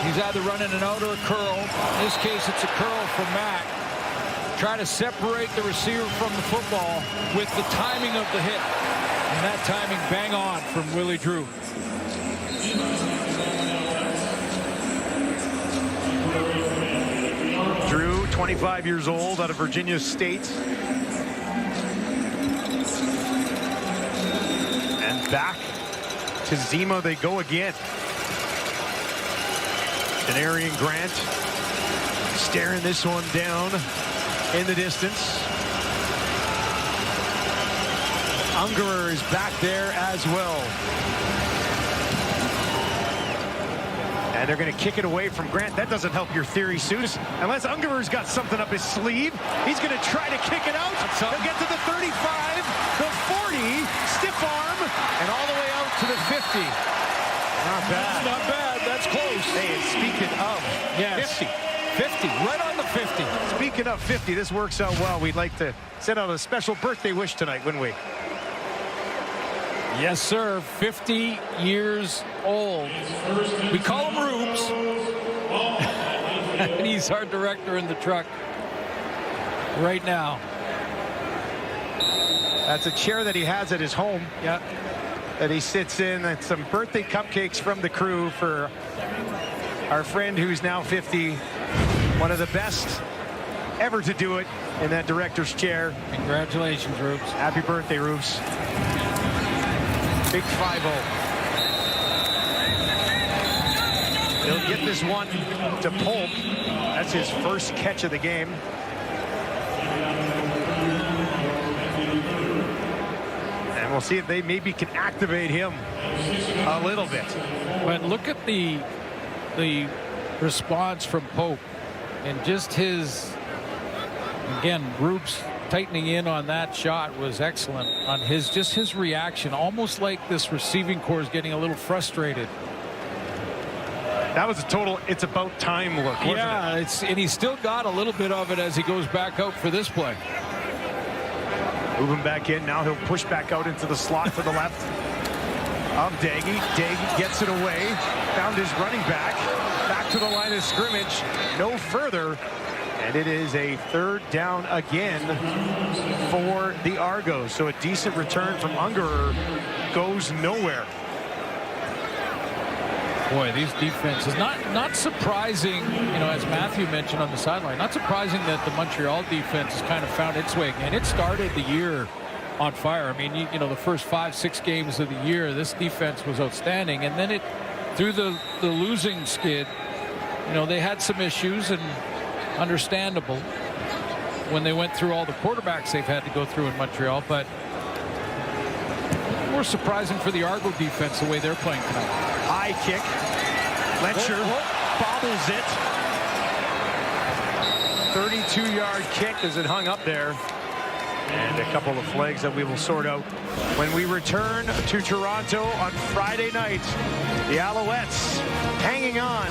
B: He's either running an out or a curl. In this case, it's a curl from Mack. Try to separate the receiver from the football with the timing of the hit. And that timing bang on from Willie Drew.
A: Drew, 25 years old, out of Virginia State. And back to Zima they go again. Denarian Grant staring this one down in the distance. Ungerer is back there as well. And they're going to kick it away from Grant. That doesn't help your theory, Suits. Unless Ungerer's got something up his sleeve. He's going to try to kick it out. He'll get to the 35, the 40, stiff arm, and all the way out to the 50. Not bad.
B: Not bad. That's close.
A: Hey, and speaking of,
B: Yes. 50. Right on the 50.
A: Speaking of 50, this works out well. We'd like to send out a special birthday wish tonight, wouldn't we?
B: Yes, sir. 50 years old. We call him Rubes. And he's our director in the truck right now.
A: That's a chair that he has at his home.
B: Yeah.
A: That he sits in. And some birthday cupcakes from the crew for our friend who's now 50. One of the best ever to do it in that director's chair.
B: Congratulations, Rubes.
A: Happy birthday, Rubes. Big 5-0. He'll get this one to Polk. That's his first catch of the game. And we'll see if they maybe can activate him a little bit.
B: But look at the response from Pope and just his, again, Rubes tightening in on that shot was excellent on his reaction, almost like this receiving corps is getting a little frustrated.
A: That was a total it's about time look, wasn't it?
B: And he's still got a little bit of it as he goes back out for this play.
A: Moving back in. Now he'll push back out into the slot to the left of Daggy. Daggy gets it away. Found his running back. Back to the line of scrimmage. No further. And it is a third down again for the Argos. So a decent return from Ungerer goes nowhere.
B: Boy, these defenses, not surprising, as Matthew mentioned on the sideline, not surprising that the Montreal defense has kind of found its way again. It started the year on fire. I mean, the first 5-6 games of the year, this defense was outstanding. And then through the losing skid, they had some issues, and understandable when they went through all the quarterbacks they've had to go through in Montreal. But more surprising for the Argo defense the way they're playing tonight.
A: High kick. Letcher bobbles it. 32-yard kick as it hung up there. And a couple of flags that we will sort out when we return to Toronto on Friday night. The Alouettes hanging on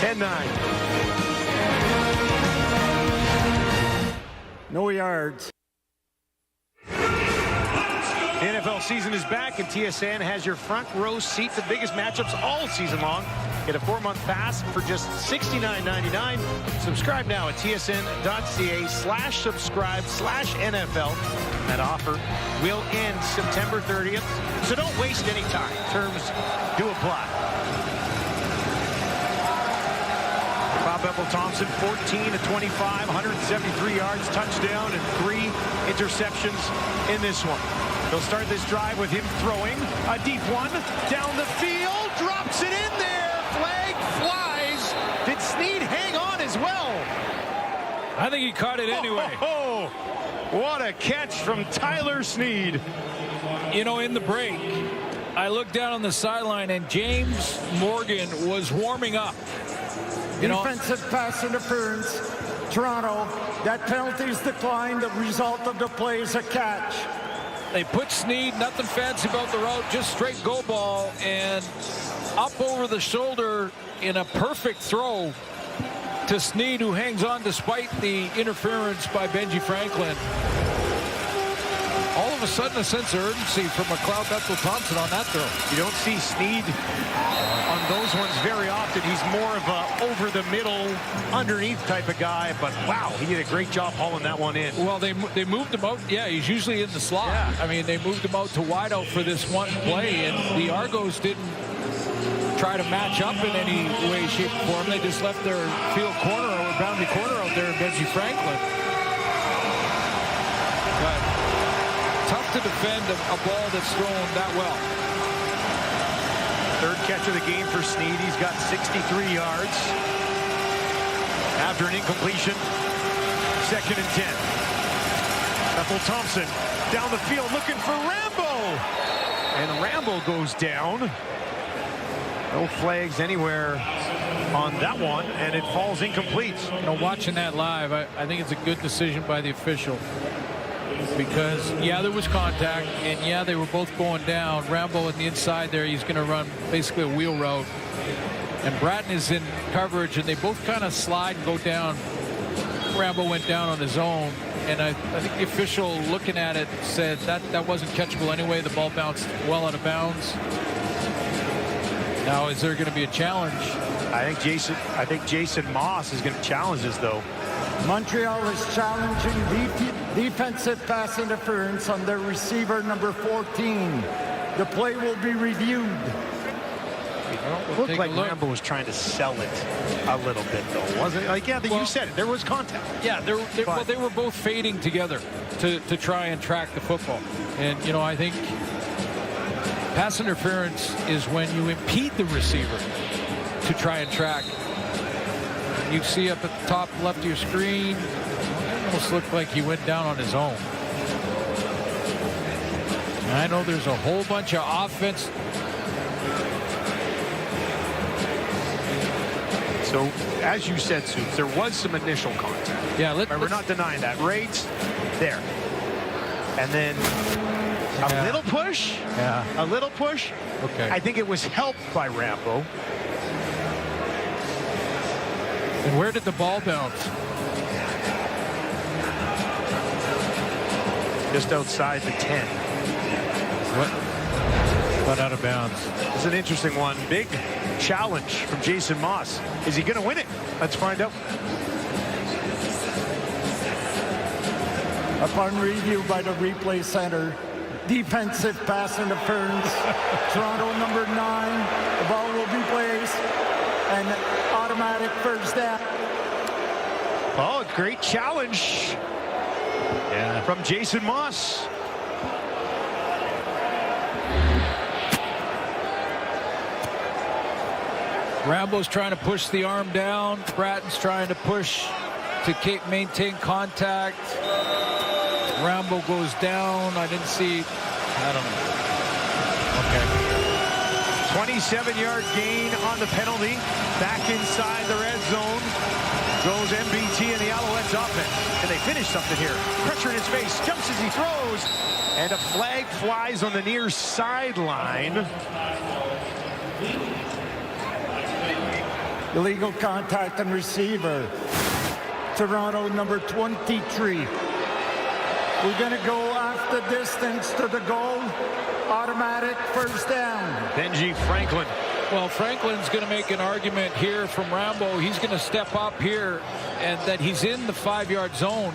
A: 10-9.
C: No yards.
A: The NFL season is back, and TSN has your front row seat to the biggest matchups all season long. Get a 4-month pass for just $69.99. Subscribe now at tsn.ca/subscribe/NFL. That offer will end September 30th, so don't waste any time. Terms do apply. Bob Ethel-Thompson, 14 of 25, 173 yards, touchdown, and 3 interceptions in this one. He'll start this drive with him throwing a deep one down the field, drops it in there, flag flies. Did Sneed hang on as well?
B: I think he caught it anyway.
A: Oh, what a catch from Tyler Sneed.
B: In the break, I looked down on the sideline, and James Morgan was warming up.
C: Defensive pass interference. Toronto, that penalty's declined. The result of the play is a catch.
B: They put Sneed, nothing fancy about the route, just straight go ball, and up over the shoulder in a perfect throw to Sneed, who hangs on despite the interference by Benji Franklin. All of a sudden, a sense of urgency from McLeod Bethel-Thompson on that throw.
A: You don't see Sneed on those ones very often. He's more of a over-the-middle, underneath type of guy, but wow, he did a great job hauling that one in.
B: Well, they moved him out. Yeah, he's usually in the slot. Yeah. I mean, they moved him out to wide out for this one play, and the Argos didn't try to match up in any way, shape, or form. They just left their field corner or boundary corner out there in Benji Franklin. But tough to defend a ball that's thrown that well.
A: Third catch of the game for Sneed. He's got 63 yards after an incompletion. 2nd and 10. Ethel-Thompson down the field looking for Rambo. And Rambo goes down. No flags anywhere on that one, and it falls incomplete.
B: Watching that live, I think it's a good decision by the official. because, yeah, there was contact, and, yeah, they were both going down. Rambo on the inside there, he's going to run basically a wheel route. And Bratton is in coverage, and they both kind of slide and go down. Rambo went down on his own, and I think the official looking at it said that wasn't catchable anyway. The ball bounced well out of bounds. Now, is there going to be a challenge?
A: I think Jason Moss is going to challenge this, though.
C: Montreal is challenging defensive pass interference on their receiver number 14. The play will be reviewed.
A: We'll looked like Rambo was trying to sell it a little bit, though, wasn't it? Like, yeah, you said it. There was contact.
B: Yeah, they were both fading together to try and track the football. And, you know, I think pass interference is when you impede the receiver to try and track. You see up at the top left of your screen, it almost looked like he went down on his own. And I know there's a whole bunch of offense.
A: So, as you said, Soups, there was some initial contact.
B: Yeah,
A: we're not denying that. Right there. And then a little push.
B: Yeah.
A: A little push.
B: Okay.
A: I think it was helped by Rambo.
B: And where did the ball bounce?
A: Just outside the 10.
B: What out of bounds?
A: It's an interesting one. Big challenge from Jason Moss. Is he going to win it? Let's find out.
C: Upon review by the replay center, defensive pass interference. Toronto number 9. The ball will be placed. And automatic first down.
A: Oh, great challenge from Jason Moss.
B: Rambo's trying to push the arm down. Bratton's trying to push to maintain contact. Rambo goes down. I didn't see. I don't know. Okay.
A: 27-yard gain on the penalty. Back inside the red zone goes MBT and the Alouettes offense. And they finish something here. Pressure in his face. Jumps as he throws. And a flag flies on the near sideline.
C: Illegal contact on receiver. Toronto number 23. We're going to go after distance to the goal. Automatic first down.
A: Benji Franklin.
B: Well, Franklin's going to make an argument here from Rambo. He's going to step up here and that he's in the 5-yard zone.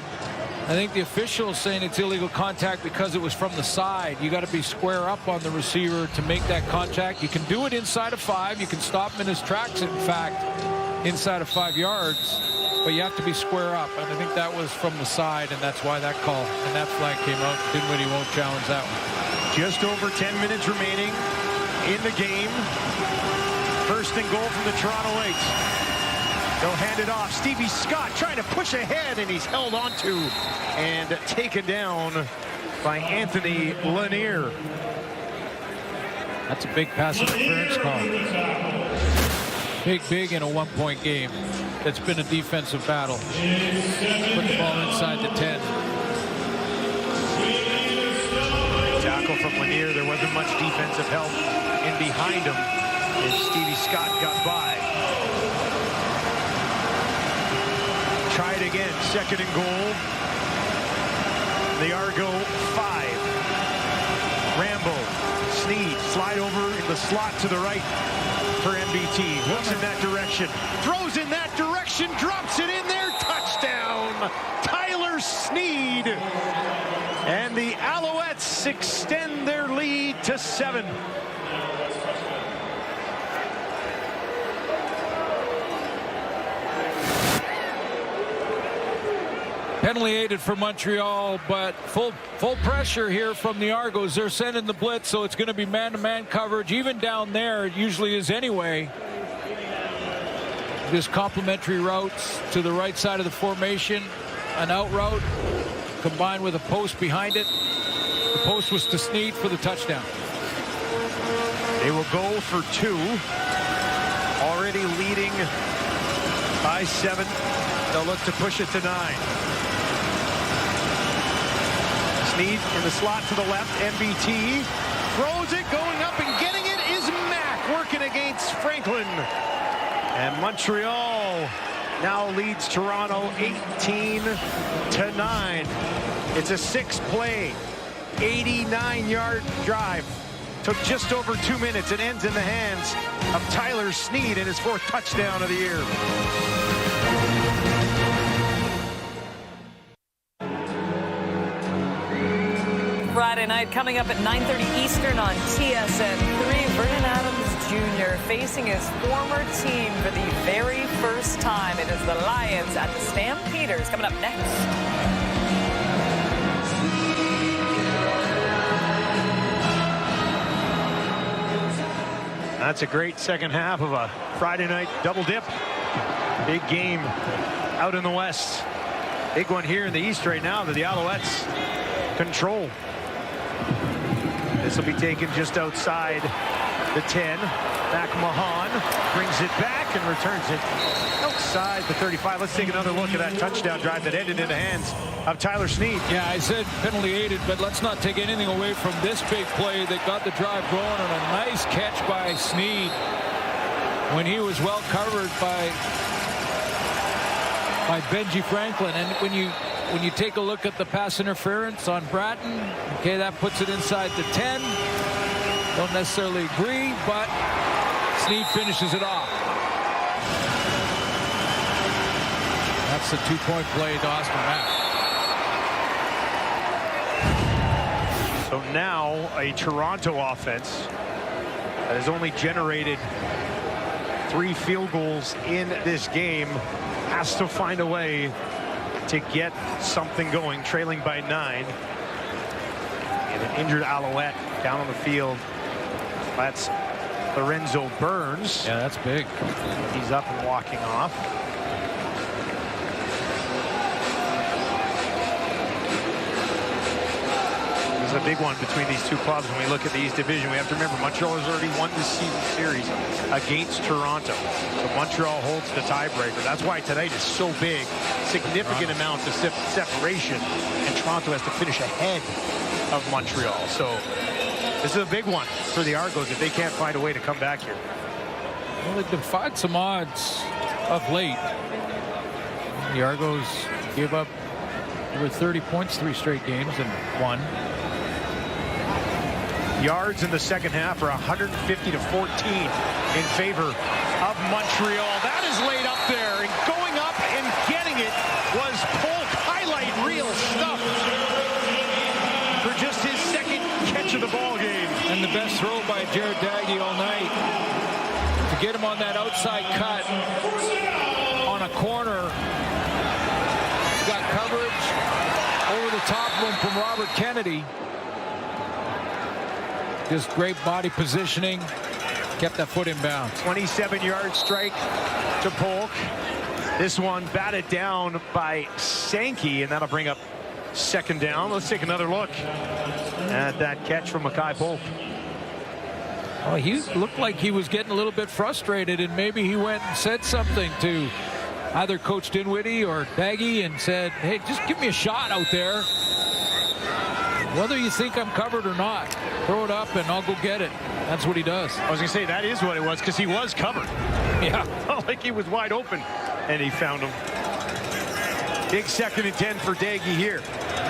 B: I think the official is saying it's illegal contact because it was from the side. You got to be square up on the receiver to make that contact. You can do it inside of 5. You can stop him in his tracks, in fact, inside of 5 yards. But you have to be square up. And I think that was from the side, and that's why that call and that flag came out. Dinwiddie won't challenge that one.
A: Just over 10 minutes remaining in the game. First and goal from the Toronto 8. They'll hand it off. Stevie Scott trying to push ahead, and he's held onto and taken down by Anthony Lanier.
B: That's a big pass interference call. Big in a 1-point game. That's been a defensive battle. Put the ball inside the 10.
A: Tackle from Lanier. There wasn't much defensive help in behind him, and Stevie Scott got by. Try it again. Second and goal. The Argo 5. Rambo. Sneed. Slide over in the slot to the right for MBT. Looks in that direction. Throws in that direction. Drops it in there. Touchdown. Tyler Sneed. And the Alouettes extend their lead to 7.
B: Penalty aided for Montreal, but full pressure here from the Argos. They're sending the blitz, so it's going to be man-to-man coverage. Even down there, it usually is anyway. This complementary routes to the right side of the formation, an out route combined with a post behind it. The post was to Sneed for the touchdown.
A: They will go for 2. Already leading by 7. They'll look to push it to 9. Snead in the slot to the left. MBT throws it, going up and getting it is Mack, working against Franklin. And Montreal now leads Toronto 18-9. It's a 6-play, 89-yard drive. Took just over 2 minutes. It ends in the hands of Tyler Snead and his 4th touchdown of the year.
I: Friday night coming up at 9:30 Eastern on TSN3. Vernon Adams Jr. facing his former team for the very first time. It is the Lions at the Stampeders coming up next.
A: That's a great second half of a Friday night double dip. Big game out in the West. Big one here in the East right now that the Alouettes control. This will be taken just outside the 10. McMahon brings it back and returns it outside the 35. Let's take another look at that touchdown drive that ended in the hands of Tyler Snead.
B: Yeah, I said penalty aided, but let's not take anything away from this big play that got the drive going, and a nice catch by Snead when he was well covered by Benji Franklin. And when you take a look at the pass interference on Bratton, okay, that puts it inside the 10. Don't necessarily agree, but Snead finishes it off. That's the 2-point play to Austin Mack.
A: So now a Toronto offense that has only generated 3 field goals in this game has to find a way to get something going, trailing by 9. And an injured Alouette down on the field. That's Lorenzo Burns.
B: Yeah, that's big.
A: He's up and walking off. This is a big one between these two clubs when we look at the East Division. We have to remember Montreal has already won this season series against Toronto. So Montreal holds the tiebreaker. That's why tonight is so big. Significant amount of separation. And Toronto has to finish ahead of Montreal. So this is a big one for the Argos if they can't find a way to come back here.
B: Well, they've defied some odds of late. The Argos gave up over 30 points 3 straight games and won.
A: Yards in the second half are 150 to 14 in favor of Montreal. That is laid up there, and going up and getting it was Polk. Highlight reel stuff for just his second catch of the ball game.
B: And the best throw by Jared Daggy all night to get him on that outside cut on a corner. He's got coverage over the top of him from Robert Kennedy. Just great body positioning. Kept that foot in bounds.
A: 27-yard strike to Polk. This one batted down by Sankey, and that'll bring up second down. Let's take another look at that catch from Mackay Polk.
B: Well, he looked like he was getting a little bit frustrated, and maybe he went and said something to either Coach Dinwiddie or Daggy and said, hey, just give me a shot out there. Whether you think I'm covered or not, throw it up and I'll go get it. That's what he does.
A: I was going to say, that is what it was, because he was covered.
B: Yeah.
A: Felt like he was wide open, and he found him. Big 2nd and 10 for Daggy here.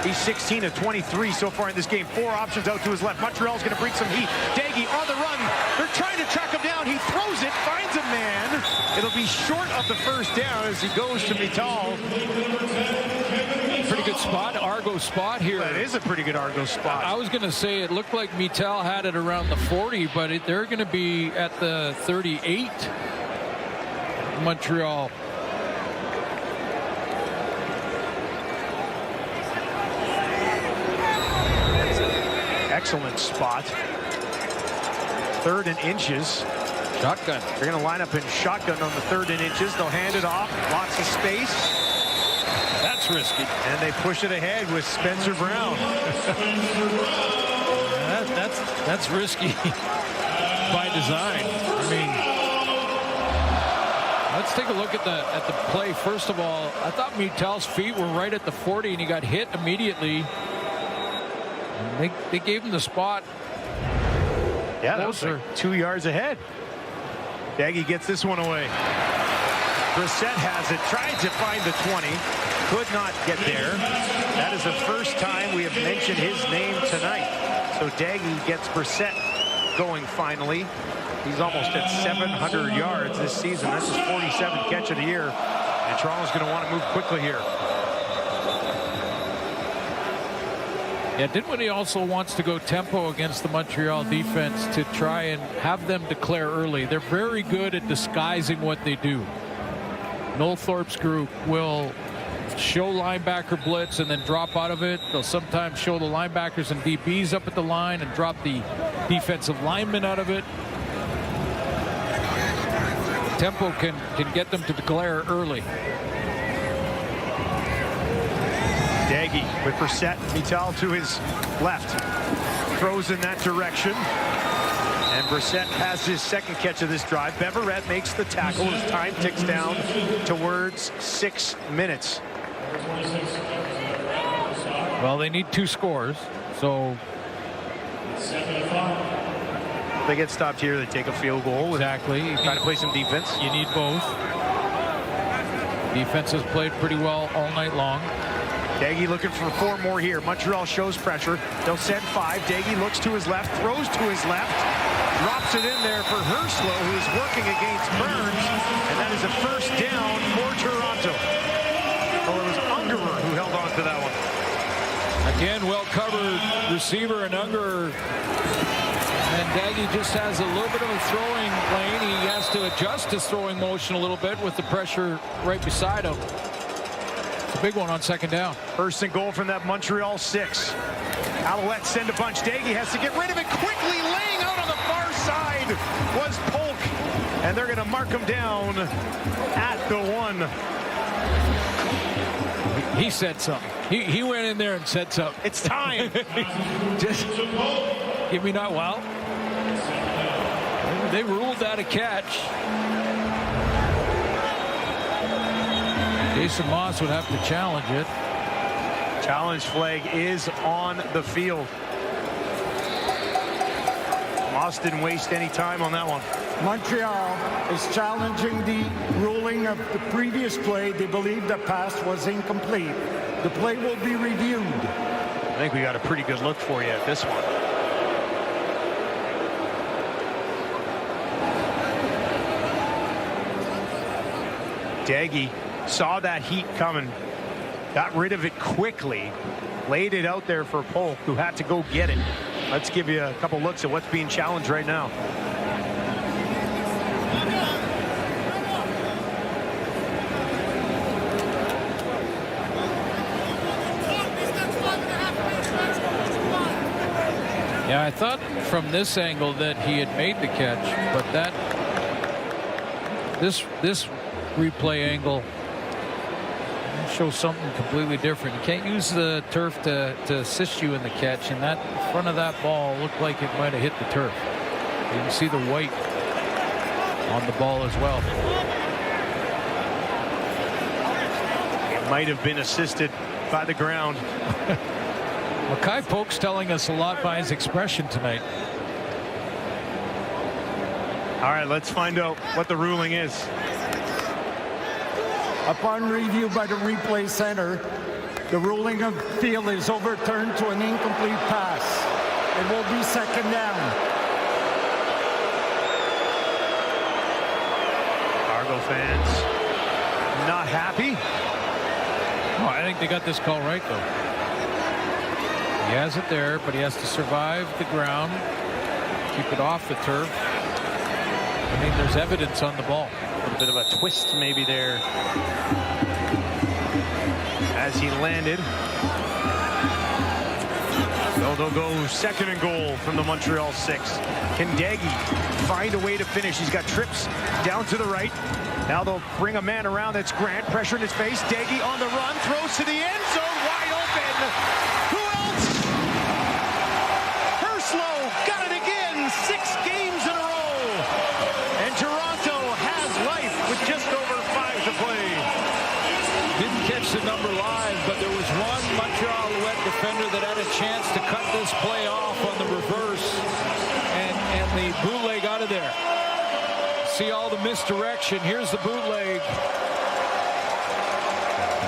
A: He's 16 of 23 so far in this game. 4 options out to his left. Montreal's going to bring some heat. Daggy on the run. They're trying to track him down. He throws it, finds a man. It'll be short of the first down as he goes to Mittal.
B: Pretty good spot, Argo spot here.
A: That is a pretty good Argo spot.
B: I was going to say it looked like Mittal had it around the 40, but they're going to be at the 38. Montreal.
A: Excellent spot. 3rd and inches.
B: Shotgun.
A: They're going to line up in shotgun on the 3rd and inches. They'll hand it off. Lots of space.
B: That's risky.
A: And they push it ahead with Spencer Brown.
B: That's risky by design. I mean, let's take a look at the play. First of all, I thought Mittal's feet were right at the 40, and he got hit immediately. They gave him the spot.
A: Yeah, that was like 2 yards ahead. Daggy gets this one away. Brissett has it, tried to find the 20, could not get there. That is the first time we have mentioned his name tonight. So Daggy gets Brissett going finally. He's almost at 700 yards this season. That's his 47th catch of the year. And Toronto's going to want to move quickly here.
B: Yeah, Dinwiddie also wants to go tempo against the Montreal defense to try and have them declare early. They're very good at disguising what they do. Noel Thorpe's group will show linebacker blitz and then drop out of it. They'll sometimes show the linebackers and DBs up at the line and drop the defensive linemen out of it. Tempo can get them to declare early.
A: Daggy with Brissett. Vital to his left. Throws in that direction. And Brissett has his second catch of this drive. Beverette makes the tackle. His time ticks down towards 6 minutes.
B: Well, they need 2 scores, so
A: they get stopped here. They take a field goal.
B: Exactly.
A: Try to play some defense.
B: You need both. Defense has played pretty well all night long.
A: Daggy looking for 4 more here. Montreal shows pressure. They'll send 5. Daggy looks to his left, throws to his left, drops it in there for Herslow, who is working against Burns, and that is a first down for Toronto. Oh, it was Ungerer who held on to that one.
B: Again, well covered receiver and Ungerer. And Daggy just has a little bit of a throwing lane. He has to adjust his throwing motion a little bit with the pressure right beside him. It's a big one on second down.
A: First and goal from that Montreal 6. Alouettes send a bunch. Daggy has to get rid of it quickly. Laying out on the far side was Polk. And they're going to mark him down at the 1.
B: He said something. He went in there and said something.
A: It's time.
B: Just give me not well. They ruled that a catch. Jason Moss would have to challenge it.
A: Challenge flag is on the field. Moss didn't waste any time on that one.
C: Montreal is challenging the ruling of the previous play. They believe the pass was incomplete. The play will be reviewed.
A: I think we got a pretty good look for you at this one. Daggy saw that heat coming, got rid of it quickly, laid it out there for Polk, who had to go get it. Let's give you a couple looks at what's being challenged right now.
B: Yeah, I thought from this angle that he had made the catch, but that this replay angle shows something completely different. You can't use the turf to assist you in the catch, and that front of that ball looked like it might have hit the turf. You can see the white on the ball as well.
A: It might have been assisted by the ground.
B: Mackay Polk's telling us a lot by his expression tonight.
A: All right, let's find out what the ruling is.
C: Upon review by the replay center, the ruling of the field is overturned to an incomplete pass. It will be second down.
A: Argo fans not happy.
B: Oh, I think they got this call right, though. He has it there, but he has to survive the ground, keep it off the turf. I mean, there's evidence on the ball.
A: A little bit of a twist maybe there as he landed. So they'll go second and goal from the Montreal 6. Can Daggy find a way to finish? He's got trips down to the right. Now they'll bring a man around. That's Grant. Pressure in his face. Daggy on the run. Throws to the end zone. Wide open. Who else? Herslow got it again. 6 games in a row. And Toronto has life with just over 5 to play.
B: Didn't catch the number live, but there was one Montreal Alouette defender that had a chance to cut this this play off on the reverse and the bootleg out of there. See all the misdirection. Here's the bootleg.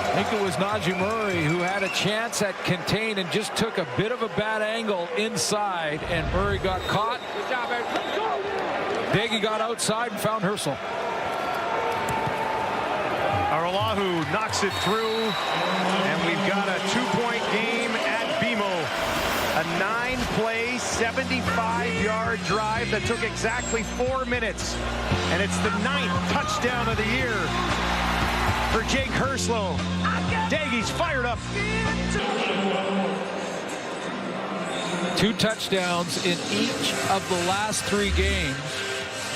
B: I think it was Najee Murray who had a chance at contain and just took a bit of a bad angle inside, and Murray got caught. Good job, Eric. Daigie got outside and found Herschel.
A: Aroulahu knocks it through, and we've got a 2-point game at BMO. A 9-play, 75-yard drive that took exactly 4 minutes. And it's the 9th touchdown of the year for Jake Herslow. Daigie's fired up.
B: 2 touchdowns in each of the last 3 games.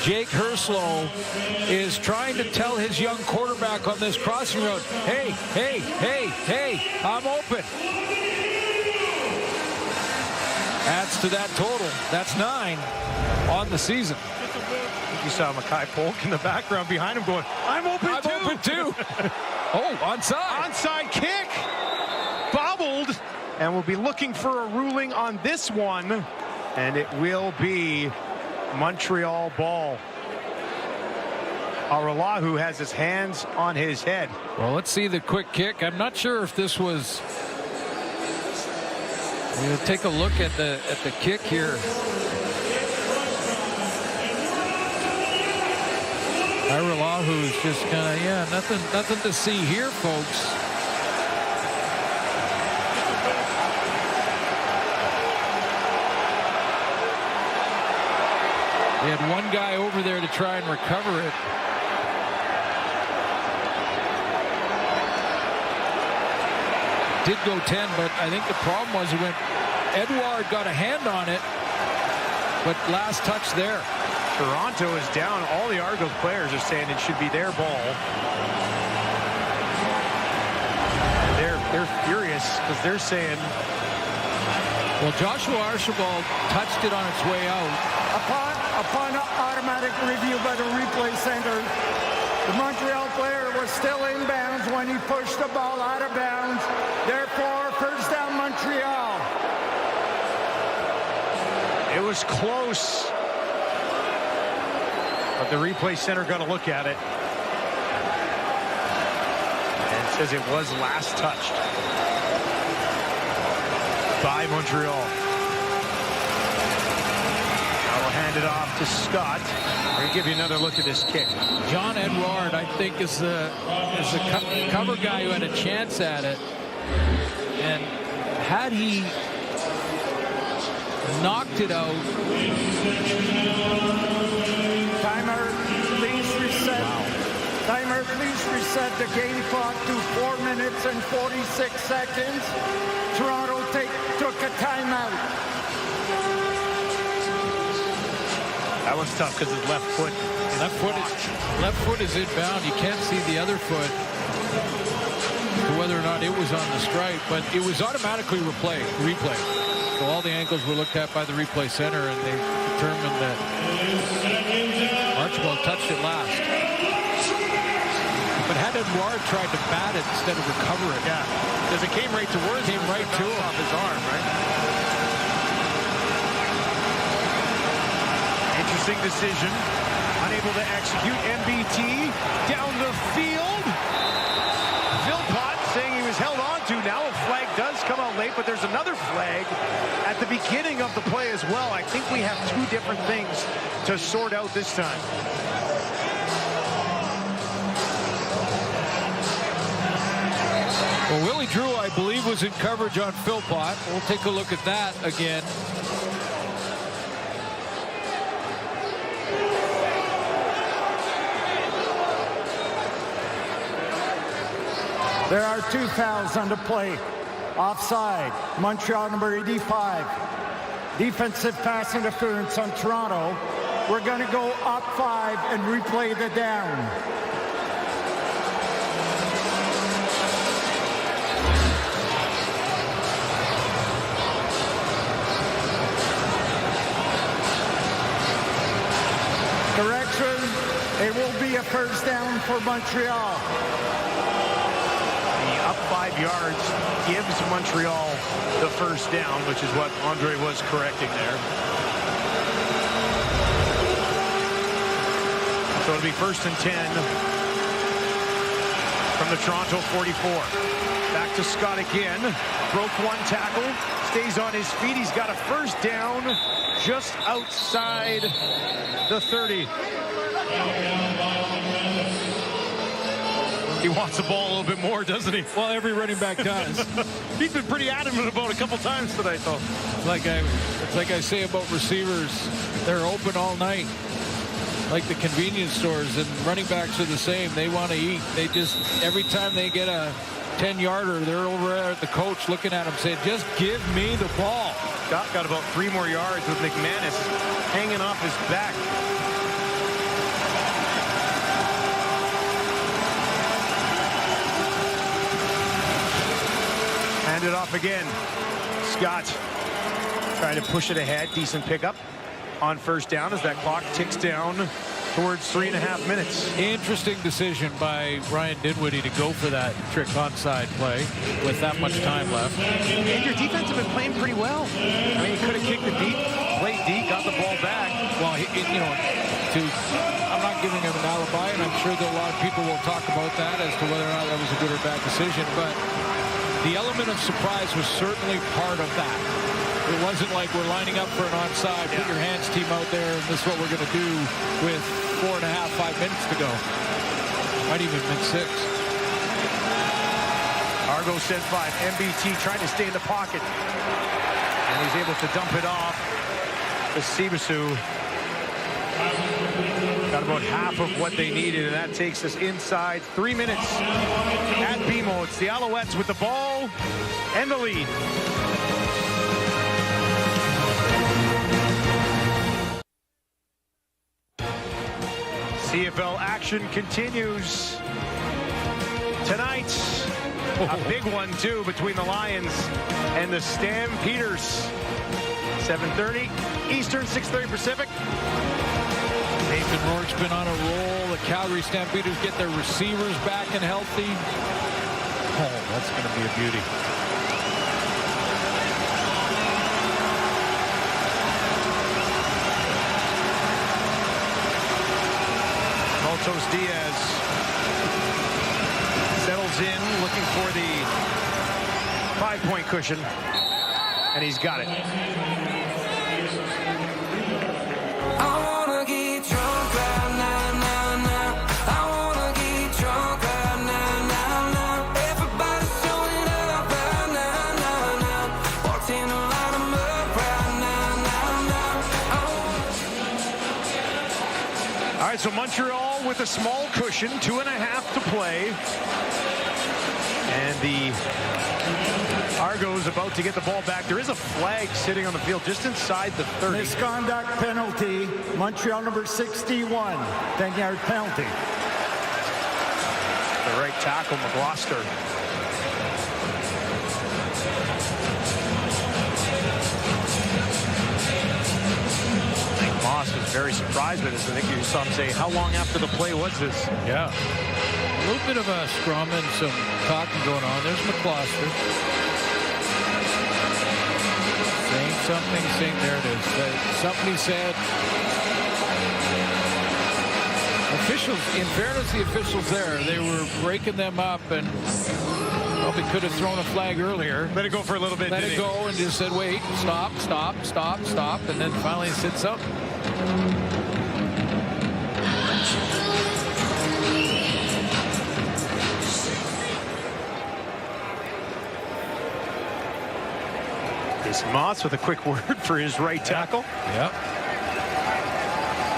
B: Jake Herslow is trying to tell his young quarterback on this crossing road, hey, hey, hey, hey, I'm open. Adds to that total. That's 9 on the season.
A: You saw Mackay Polk in the background behind him going, I'm open too.
B: I'm open too. Oh, onside.
A: Onside kick. Bobbled. And we'll be looking for a ruling on this one. And it will be Montreal ball. Aroulahu has his hands on his head.
B: Well, let's see the quick kick. I'm not sure if this was... We'll take a look at the kick here. Arouahu's just kind of, nothing to see here, folks. They had one guy over there to try and recover it. Did go 10, but I think the problem was when Edouard got a hand on it, but last touch there.
A: Toronto is down. All the Argos players are saying it should be their ball. And they're furious because they're saying...
B: Well, Joshua Archibald touched it on its way out.
C: Upon automatic review by the replay center, the Montreal player was still inbounds when he pushed the ball out of bounds. Therefore, first down Montreal.
A: It was close. But the replay center got a look at it. And says it was last touched by Montreal. I will hand it off to Scott. We're going to give you another look at this kick.
B: John Edouard, I think, is the cover guy who had a chance at it. And had he knocked it out...
C: Timer, please reset. Wow. Timer, please reset the game clock to 4 minutes and 46 seconds. Toronto took a timeout.
A: That was tough because his left foot.
B: Left foot is inbound. You can't see the other foot to whether or not it was on the stripe, but it was automatically replay. So all the angles were looked at by the replay center, and they determined that Archibald touched it last. But had Edouard tried to bat it instead of recover it.
A: Yeah, because it came right towards him.
B: Right to him.
A: Off his arm, right? Interesting decision. Unable to execute. MBT down the field. Philpott saying he was held on to. Now a flag does come out late, but there's another flag at the beginning of the play as well. I think we have 2 different things to sort out this time.
B: Well, Willie Drew, I believe, was in coverage on Philpott. We'll take a look at that again.
C: There are 2 fouls on the play. Offside. Montreal number 85. Defensive pass interference on Toronto. We're going to go up 5 and replay the down. Correction. It will be a first down for Montreal.
A: The up 5 yards gives Montreal the first down, which is what Andre was correcting there. So it'll be 1st and 10 from the Toronto 44. Back to Scott again. Broke one tackle. Stays on his feet. He's got a first down just outside the 30. He wants the ball a little bit more, doesn't he?
B: Well, every running back does.
A: He's been pretty adamant about it a couple times tonight, though.
B: It's like I say about receivers. They're open all night. Like the convenience stores, and running backs are the same. They want to eat. They just, every time they get a 10-yarder, they're over there at the coach looking at him saying, just give me the ball.
A: Scott got about 3 more yards with McManus hanging off his back. Hand it off again. Scott trying to push it ahead. Decent pickup on first down as that clock ticks down towards 3.5 minutes.
B: Interesting decision by Ryan Dinwiddie to go for that trick onside play with that much time left.
A: And your defense have been playing pretty well. I mean, he could have kicked it deep, played deep, got the ball back.
B: Well, I'm not giving him an alibi, and I'm sure that a lot of people will talk about that as to whether or not that was a good or bad decision, but the element of surprise was certainly part of that. It wasn't like we're lining up for an onside, put your hands team out there, and this is what we're going to do with 4.5, 5 minutes to go. Might even been 6.
A: Argo said 5. MBT trying to stay in the pocket. And he's able to dump it off to Sibasu. Got about half of what they needed, and that takes us inside 3 minutes at BMO. It's the Alouettes with the ball and the lead. CFL action continues tonight. A big one, too, between the Lions and the Stampeders. 7:30 Eastern, 6:30 Pacific.
B: Nathan Rourke's been on a roll. The Calgary Stampeders get their receivers back and healthy. Oh, that's going to be a beauty.
A: Maltos Diaz settles in, looking for the 5-point cushion, and he's got it. All right, so Montreal with a small cushion, 2.5 to play. And the Argos about to get the ball back. There is a flag sitting on the field just inside the 30.
C: Misconduct penalty. Montreal number 61. 10-yard penalty.
A: The right tackle, McGloster. Moss was very surprised with this. I think you saw him say, how long after the play was this?
B: Yeah. A little bit of a scrum and some talking going on. There's McGloster. Saying something, there it is. Something he said. Officials, in fairness, the officials there, they were breaking them up and probably could have thrown a flag earlier.
A: Let it go for a little bit.
B: Let it go and just said, wait, stop, and then finally sits up.
A: Jason Moss with a quick word for his right tackle.
B: Yep.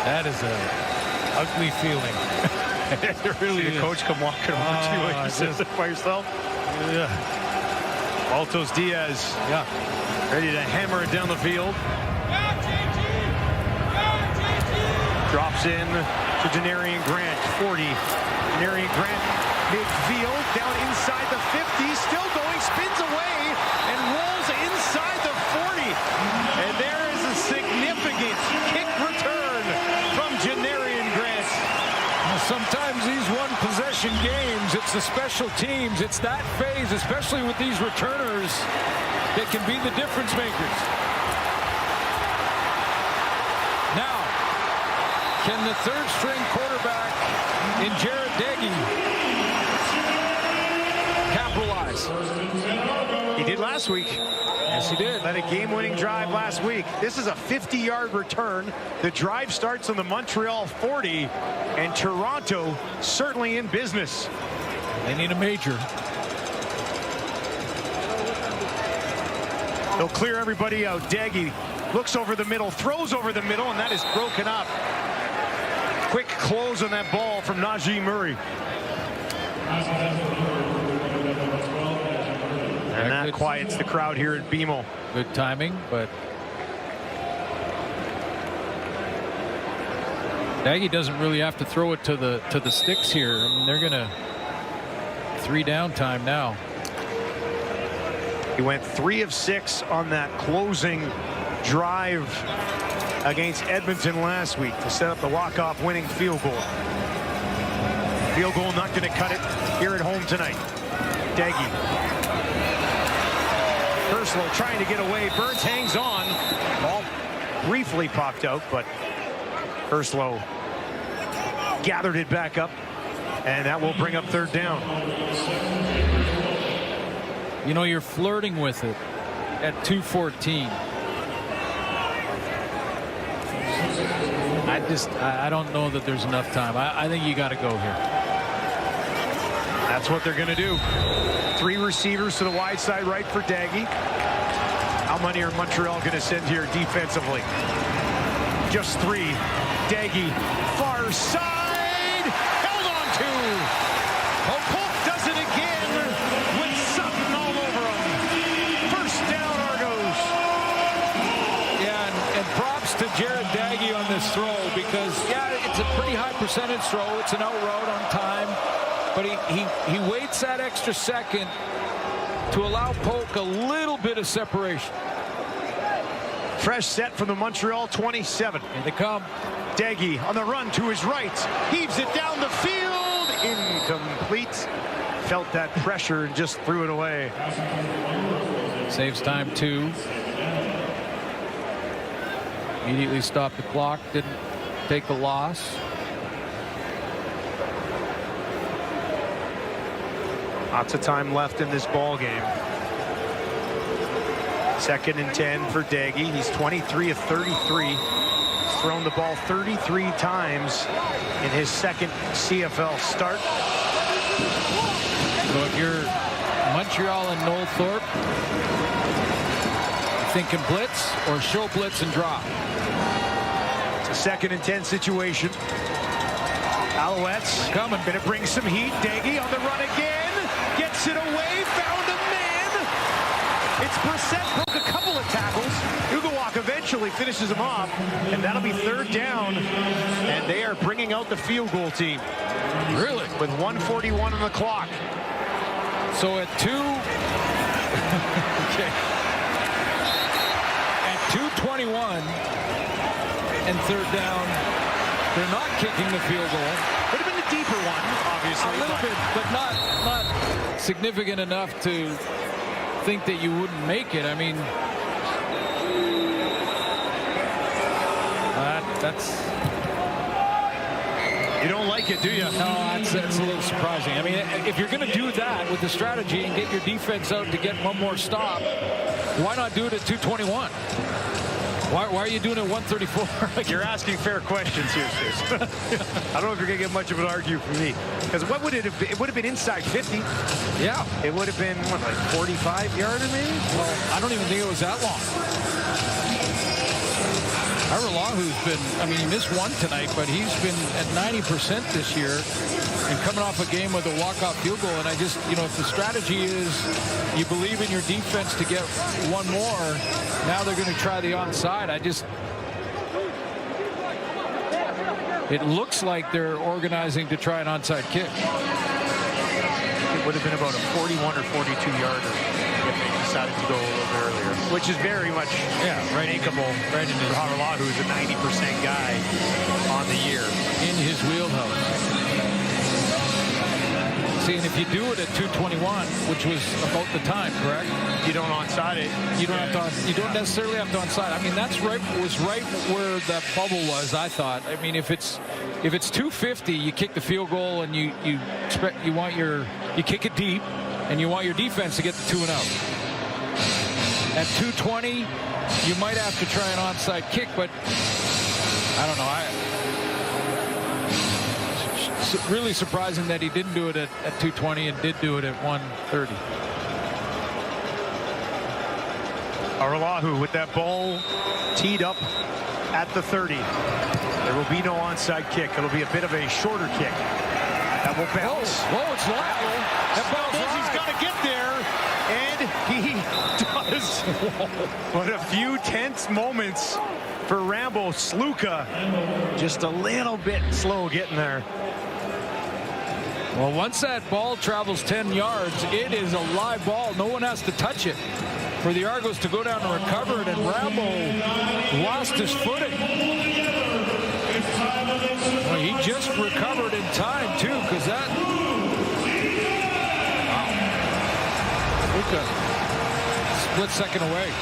B: That is a ugly feeling.
A: It really is. The coach come walking over to you like you said it by yourself.
B: Yeah.
A: Maltos Diaz.
B: Yeah.
A: Ready to hammer it down the field. Drops in to Denarian Grant, 40. Denarian Grant, midfield, down inside the 50, still going, spins away, and rolls inside the 40. And there is a significant kick return from Denarian Grant.
B: Sometimes these one-possession games, it's the special teams, it's that phase, especially with these returners. that can be the difference makers. Now, can the third-string quarterback in Jared Daggy capitalize?
A: He did last week.
B: Yes, he did.
A: Led a game-winning drive last week. This is a 50-yard return. The drive starts on the Montreal 40, and Toronto certainly in business.
B: They need a major.
A: They'll clear everybody out. Daggy looks over the middle, throws over the middle, and that is broken up. Quick close on that ball from Najee Murray. And that quiets the crowd here at BMO.
B: Good timing, but Daggy doesn't really have to throw it to the sticks here. I mean, they're gonna 3 down time now.
A: He went 3 of 6 on that closing drive against Edmonton last week to set up the walk-off winning field goal. Field goal not going to cut it here at home tonight. Daggy. Purslow trying to get away. Burns hangs on. Ball briefly popped out, but Purslow gathered it back up, and that will bring up 3rd down.
B: You know, you're flirting with it at 2:14. I don't know that there's enough time. I think you got to go here.
A: That's what they're going to do. 3 receivers to the wide side right for Daggy. How many are Montreal going to send here defensively? Just 3. Daggy, far side, held on to. Polk does it again with Sutton all over him. First down, Argos.
B: Yeah, and props to Jared Daggy on this throw, because it's a pretty high percentage throw. It's an out route on time, but he waits that extra second to allow Polk a little bit of separation.
A: Fresh set from the Montreal 27.
B: Here they come.
A: Daggy on the run to his right, heaves it down the field, incomplete. Felt that pressure and just threw it away.
B: Saves time 2. Immediately stopped the clock, didn't take the loss.
A: Lots of time left in this ball game. 2nd and 10 for Daggy. He's 23 of 33. He's thrown the ball 33 times in his 2nd CFL start.
B: So if you're Montreal and Noel Thorpe, thinking blitz or show blitz and drop.
A: It's a 2nd and 10 situation. Alouettes coming. Going to bring some heat. Daggy on the run again. Gets it away. Found a man. It's Brissett. Broke a couple of tackles. Ugawak eventually finishes him off. And that'll be 3rd down. And they are bringing out the field goal team.
B: Really?
A: With 1:41 on the clock.
B: So at 2. Okay. At 2:21 and 3rd down, they're not kicking the field goal.
A: Would have been a deeper one, obviously.
B: A little bit, but not significant enough to think that you wouldn't make it. I mean, that's.
A: You don't like it, do you?
B: No, that's a little surprising. I mean, if you're going to do that with the strategy and get your defense out to get one more stop, why not do it at 2:21? Why are you doing it at 1:34?
A: You're asking fair questions here, Sis. I don't know if you're going to get much of an argue from me. Because what would it have been? It would have been inside 50.
B: Yeah.
A: It would have been, what, like 45-yarder maybe?
B: Well, I don't even think it was that long. Arolahu's been, I mean, he missed one tonight, but he's been at 90% this year and coming off a game with a walk-off field goal. And I just, you know, if the strategy is you believe in your defense to get one more, now they're going to try the onside. It looks like they're organizing to try an onside kick.
A: It would have been about a 41 or 42-yarder if they decided to go a little bit earlier, which is very much makeable.
B: Right in his
A: Harola, who's a 90% guy on the year.
B: In his wheelhouse. See, and if you do it at 2:21, which was about the time, correct?
A: You don't onside it.
B: You don't have to. You don't necessarily have to onside. I mean, that's right. Was right where that bubble was. I thought. I mean, if it's 250, you kick the field goal and you kick it deep, and you want your defense to get the 2 and out. At 220, you might have to try an onside kick, but I don't know. Really surprising that he didn't do it at 220 and did do it at 130.
A: Argonauts with that ball teed up at the 30. There will be no onside kick. It'll be a bit of a shorter kick. That will bounce.
B: Whoa, it's live. That ball's
A: He's got to get there, and he does. But a few tense moments for Rambo. Sluka just a little bit slow getting there.
B: Well, once that ball travels 10 yards, it is a live ball. No one has to touch it for the Argos to go down and recover it, and Rambo lost his footing. Well, he just recovered in time, too, because that... Wow. Split second away.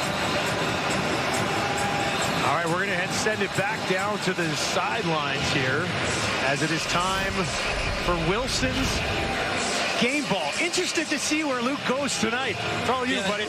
A: All right, we're going to send it back down to the sidelines here as it is time for Wilson's game ball. Interested to see where Luke goes tonight. It's all you, buddy.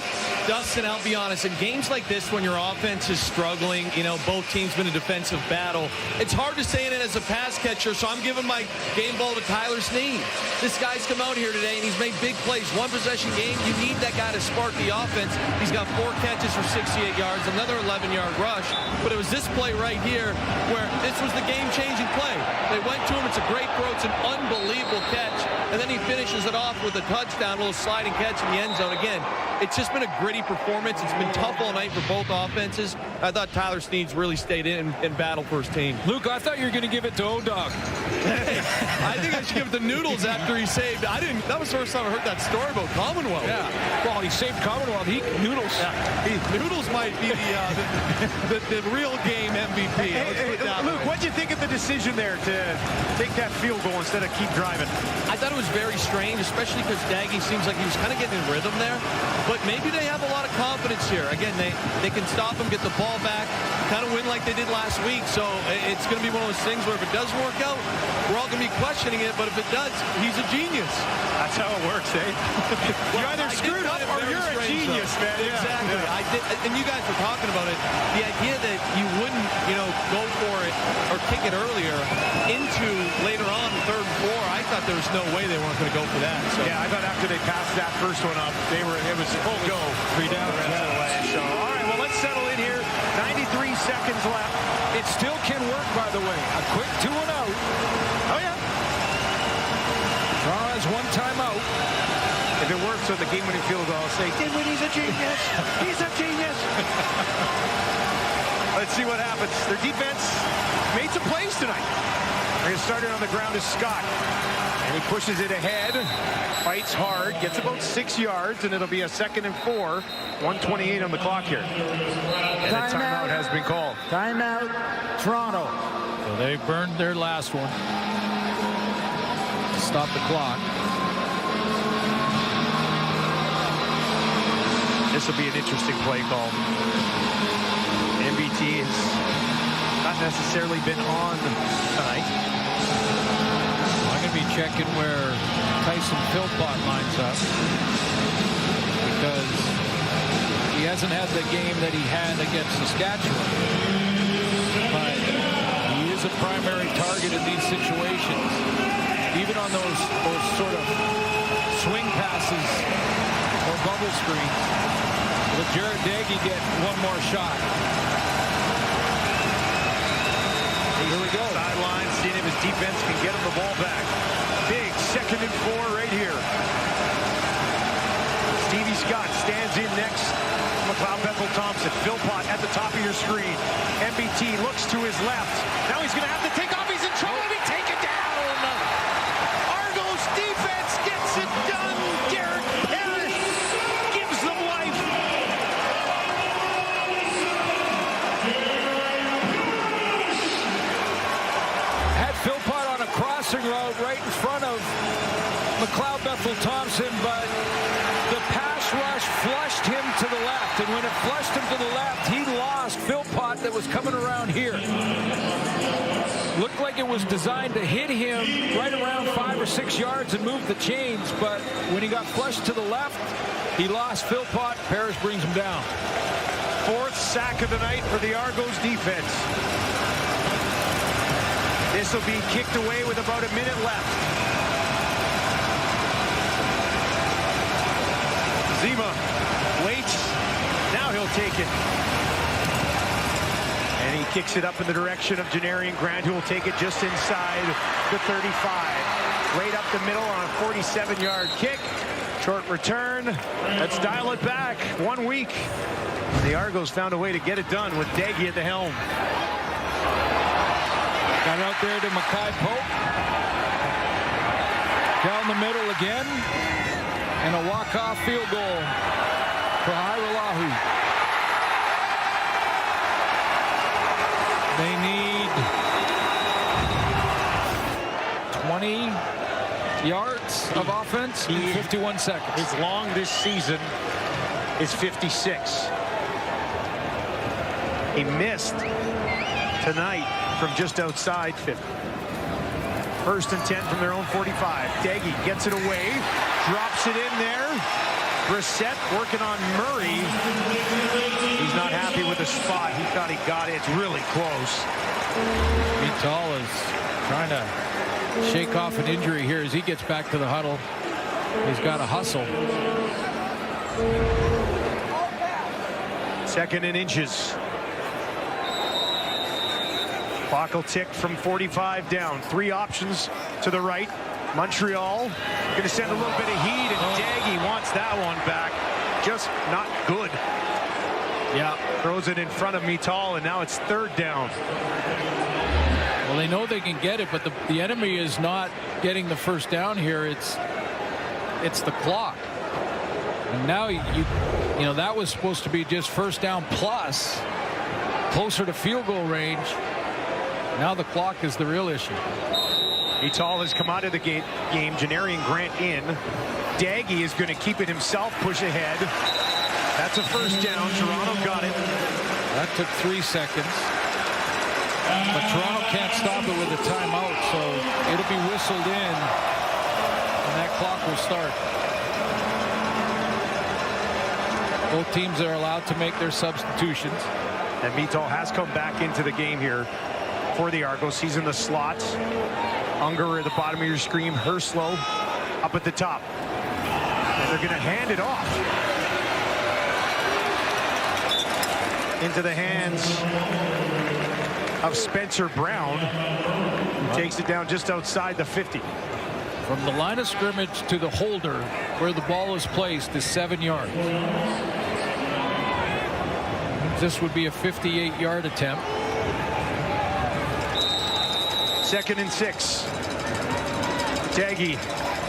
H: Dustin, I'll be honest, in games like this when your offense is struggling, you know, both teams been a defensive battle, it's hard to say it as a pass catcher, so I'm giving my game ball to Tyler Snead. This guy's come out here today, and he's made big plays. One possession game, you need that guy to spark the offense. He's got 4 catches for 68 yards, another 11-yard rush, but it was this play right here where this was the game-changing play. They went to him. It's a great throw. It's an unbelievable catch, and then he finishes it off with a touchdown, a little sliding catch in the end zone. Again, it's just been a gritty performance. It's been tough all night for both offenses. I thought Tyler Snead's really stayed in and battled for his team.
B: Luke, I thought you were going to give it to O-Dog.
H: I think I should give it to Noodles after he saved. That was the first time I heard that story about Commonwealth.
B: Yeah. Well, he saved Commonwealth. Noodles.
H: Yeah. Noodles might be the real game MVP.
A: Hey, Luke, what'd you think of the decision there to take that field goal instead of keep driving?
H: I thought it was very strange, especially because Nagy seems like he was kind of getting in rhythm there. But maybe they have a lot of confidence here. Again, they can stop him, get the ball back, kind of win like they did last week. So it's going to be one of those things where if it doesn't work out, we're all going to be questioning it. But if it does, he's a genius.
A: That's how it works, eh? You either screwed up or you're a genius, man.
H: Exactly. Yeah. I did, and you guys were talking about it. The idea that you wouldn't, go for it or kick it earlier into later on 3rd and 4. I thought there was no way they weren't going to go for that. So.
A: Yeah, I thought after they passed that first one up, it was full go.
B: 3 down the rest of the way.
A: So, all right, well, let's settle in here. 93 seconds left.
B: It still can work, by the way. A quick 2 and out.
A: Oh, yeah.
B: Toronto has 1 timeout.
A: If it works on the game-winning field goal, I'll say, Dinwiddie's a genius. He's a genius. Let's see what happens. Their defense made some plays tonight. They're going to start it on the ground is Scott. And he pushes it ahead, fights hard, gets about 6 yards, and it'll be a 2nd and 4. 1:28 on the clock here. And a timeout has been called.
C: Timeout, Toronto.
B: So they burned their last one. Stop the clock.
A: This will be an interesting play call. MBT has not necessarily been on tonight.
B: I'm going to be checking where Tyson Philpott lines up, because he hasn't had the game that he had against Saskatchewan. But he is a primary target in these situations. Even on those sort of swing passes or bubble screens. Will Jared Daggy get one more shot? Here we go.
A: Sideline, seeing if his defense can get him the ball back. Big 2nd and 4 right here. Stevie Scott stands in next. McLeod Bethel Thompson. Philpott at the top of your screen. MBT looks to his left. Now he's going to have to take off. He's in trouble. And he take it down. Argos defense gets it done. Derek Parrish gives them life.
B: Had Philpott on a crossing route right in front of McLeod Bethel-Thompson, but the pass rush flushed him to the left. And when it flushed him to the left, he lost Philpott that was coming around here. Looked like it was designed to hit him right around 5 or 6 yards and move the chains, but when he got flushed to the left, he lost Philpott. Parrish brings him down.
A: 4th sack of the night for the Argos defense. This will be kicked away with about a minute left. Zima waits. Now he'll take it. And he kicks it up in the direction of Janarian Grant, who will take it just inside the 35. Right up the middle on a 47-yard kick. Short return. Let's dial it back 1 week. The Argos found a way to get it done with Daggy at the helm.
B: Got out there to Mackay Pope. Down the middle again. And a walk-off field goal for Hairolahu. They need 20 yards of offense in 51 seconds.
A: His long this season is 56. He missed tonight from just outside 50. 1st and 10 from their own 45. Daggy gets it away, drops it in there. Brissett working on Murray. He's not happy with the spot. He thought he got it. It's really close.
B: Vital is trying to shake off an injury here as he gets back to the huddle. He's got to hustle.
A: 2nd and inches. Clock will tick from 45 down. 3 options to the right. Montreal going to send a little bit of heat, and Daggy wants that one back. Just not good. Yeah, throws it in front of Vital, and now it's 3rd down.
B: Well, they know they can get it, but the enemy is not getting the 1st down here. It's the clock. And now you know that was supposed to be just 1st down plus, closer to field goal range. Now the clock is the real issue.
A: Vital has come out of the game. Janarian Grant in. Daggy is going to keep it himself, push ahead. That's a 1st down. Toronto got it.
B: That took 3 seconds. But Toronto can't stop it with a timeout, so it'll be whistled in, and that clock will start. Both teams are allowed to make their substitutions.
A: And Vital has come back into the game here for the Argos. He's in the slot. Unger at the bottom of your screen. Herslow up at the top. And they're going to hand it off into the hands of Spencer Brown, who takes it down just outside the 50.
B: From the line of scrimmage to the holder where the ball is placed is 7 yards. This would be a 58-yard attempt.
A: 2nd and 6. Daggy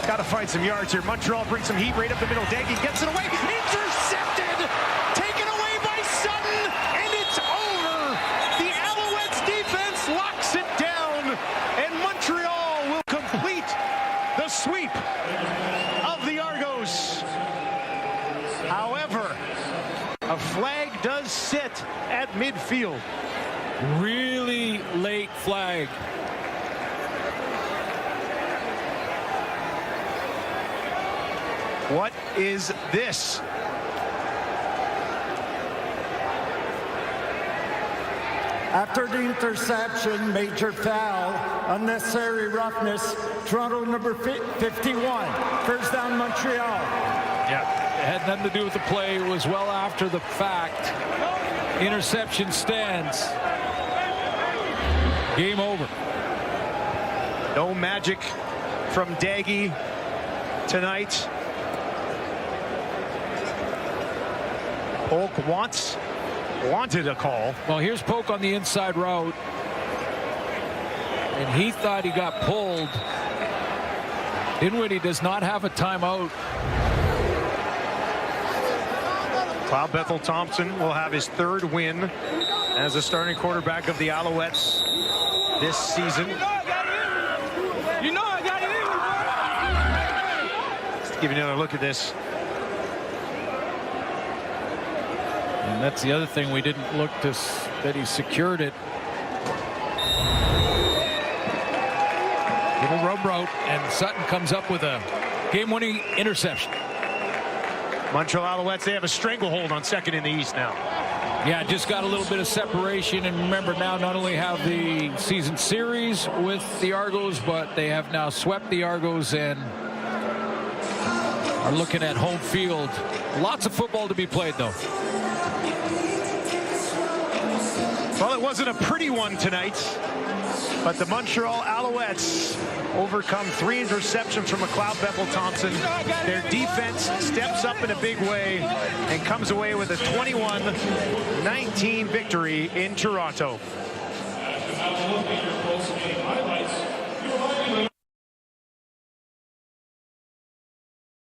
A: got to find some yards here. Montreal brings some heat right up the middle. Daggy gets it away. Intercepted. Taken away by Sutton. And it's over. The Alouettes defense locks it down. And Montreal will complete the sweep of the Argos. However, a flag does sit at midfield.
B: Really late flag.
A: What is this?
C: After the interception, major foul, unnecessary roughness, Toronto number 51. 1st down, Montreal.
B: Yeah, it had nothing to do with the play. It was well after the fact. Interception stands. Game over.
A: No magic from Daggy tonight. Polk wanted a call.
B: Well, here's Polk on the inside route. And he thought he got pulled. Dinwiddie does not have a timeout.
A: Cloud Bethel-Thompson will have his 3rd win as the starting quarterback of the Alouettes this season. Give you another look at this.
B: And that's the other thing. We didn't look to that he secured it. Little rub route, and Sutton comes up with a game-winning interception.
A: Montreal Alouettes, they have a stranglehold on second in the East now.
B: Yeah, just got a little bit of separation, and remember now not only have the season series with the Argos, but they have now swept the Argos and are looking at home field. Lots of football to be played, though.
A: Well, it wasn't a pretty one tonight, but the Montreal Alouettes overcome 3 interceptions from McLeod Bethel-Thompson. Their defense steps up in a big way and comes away with a 21-19 victory in Toronto.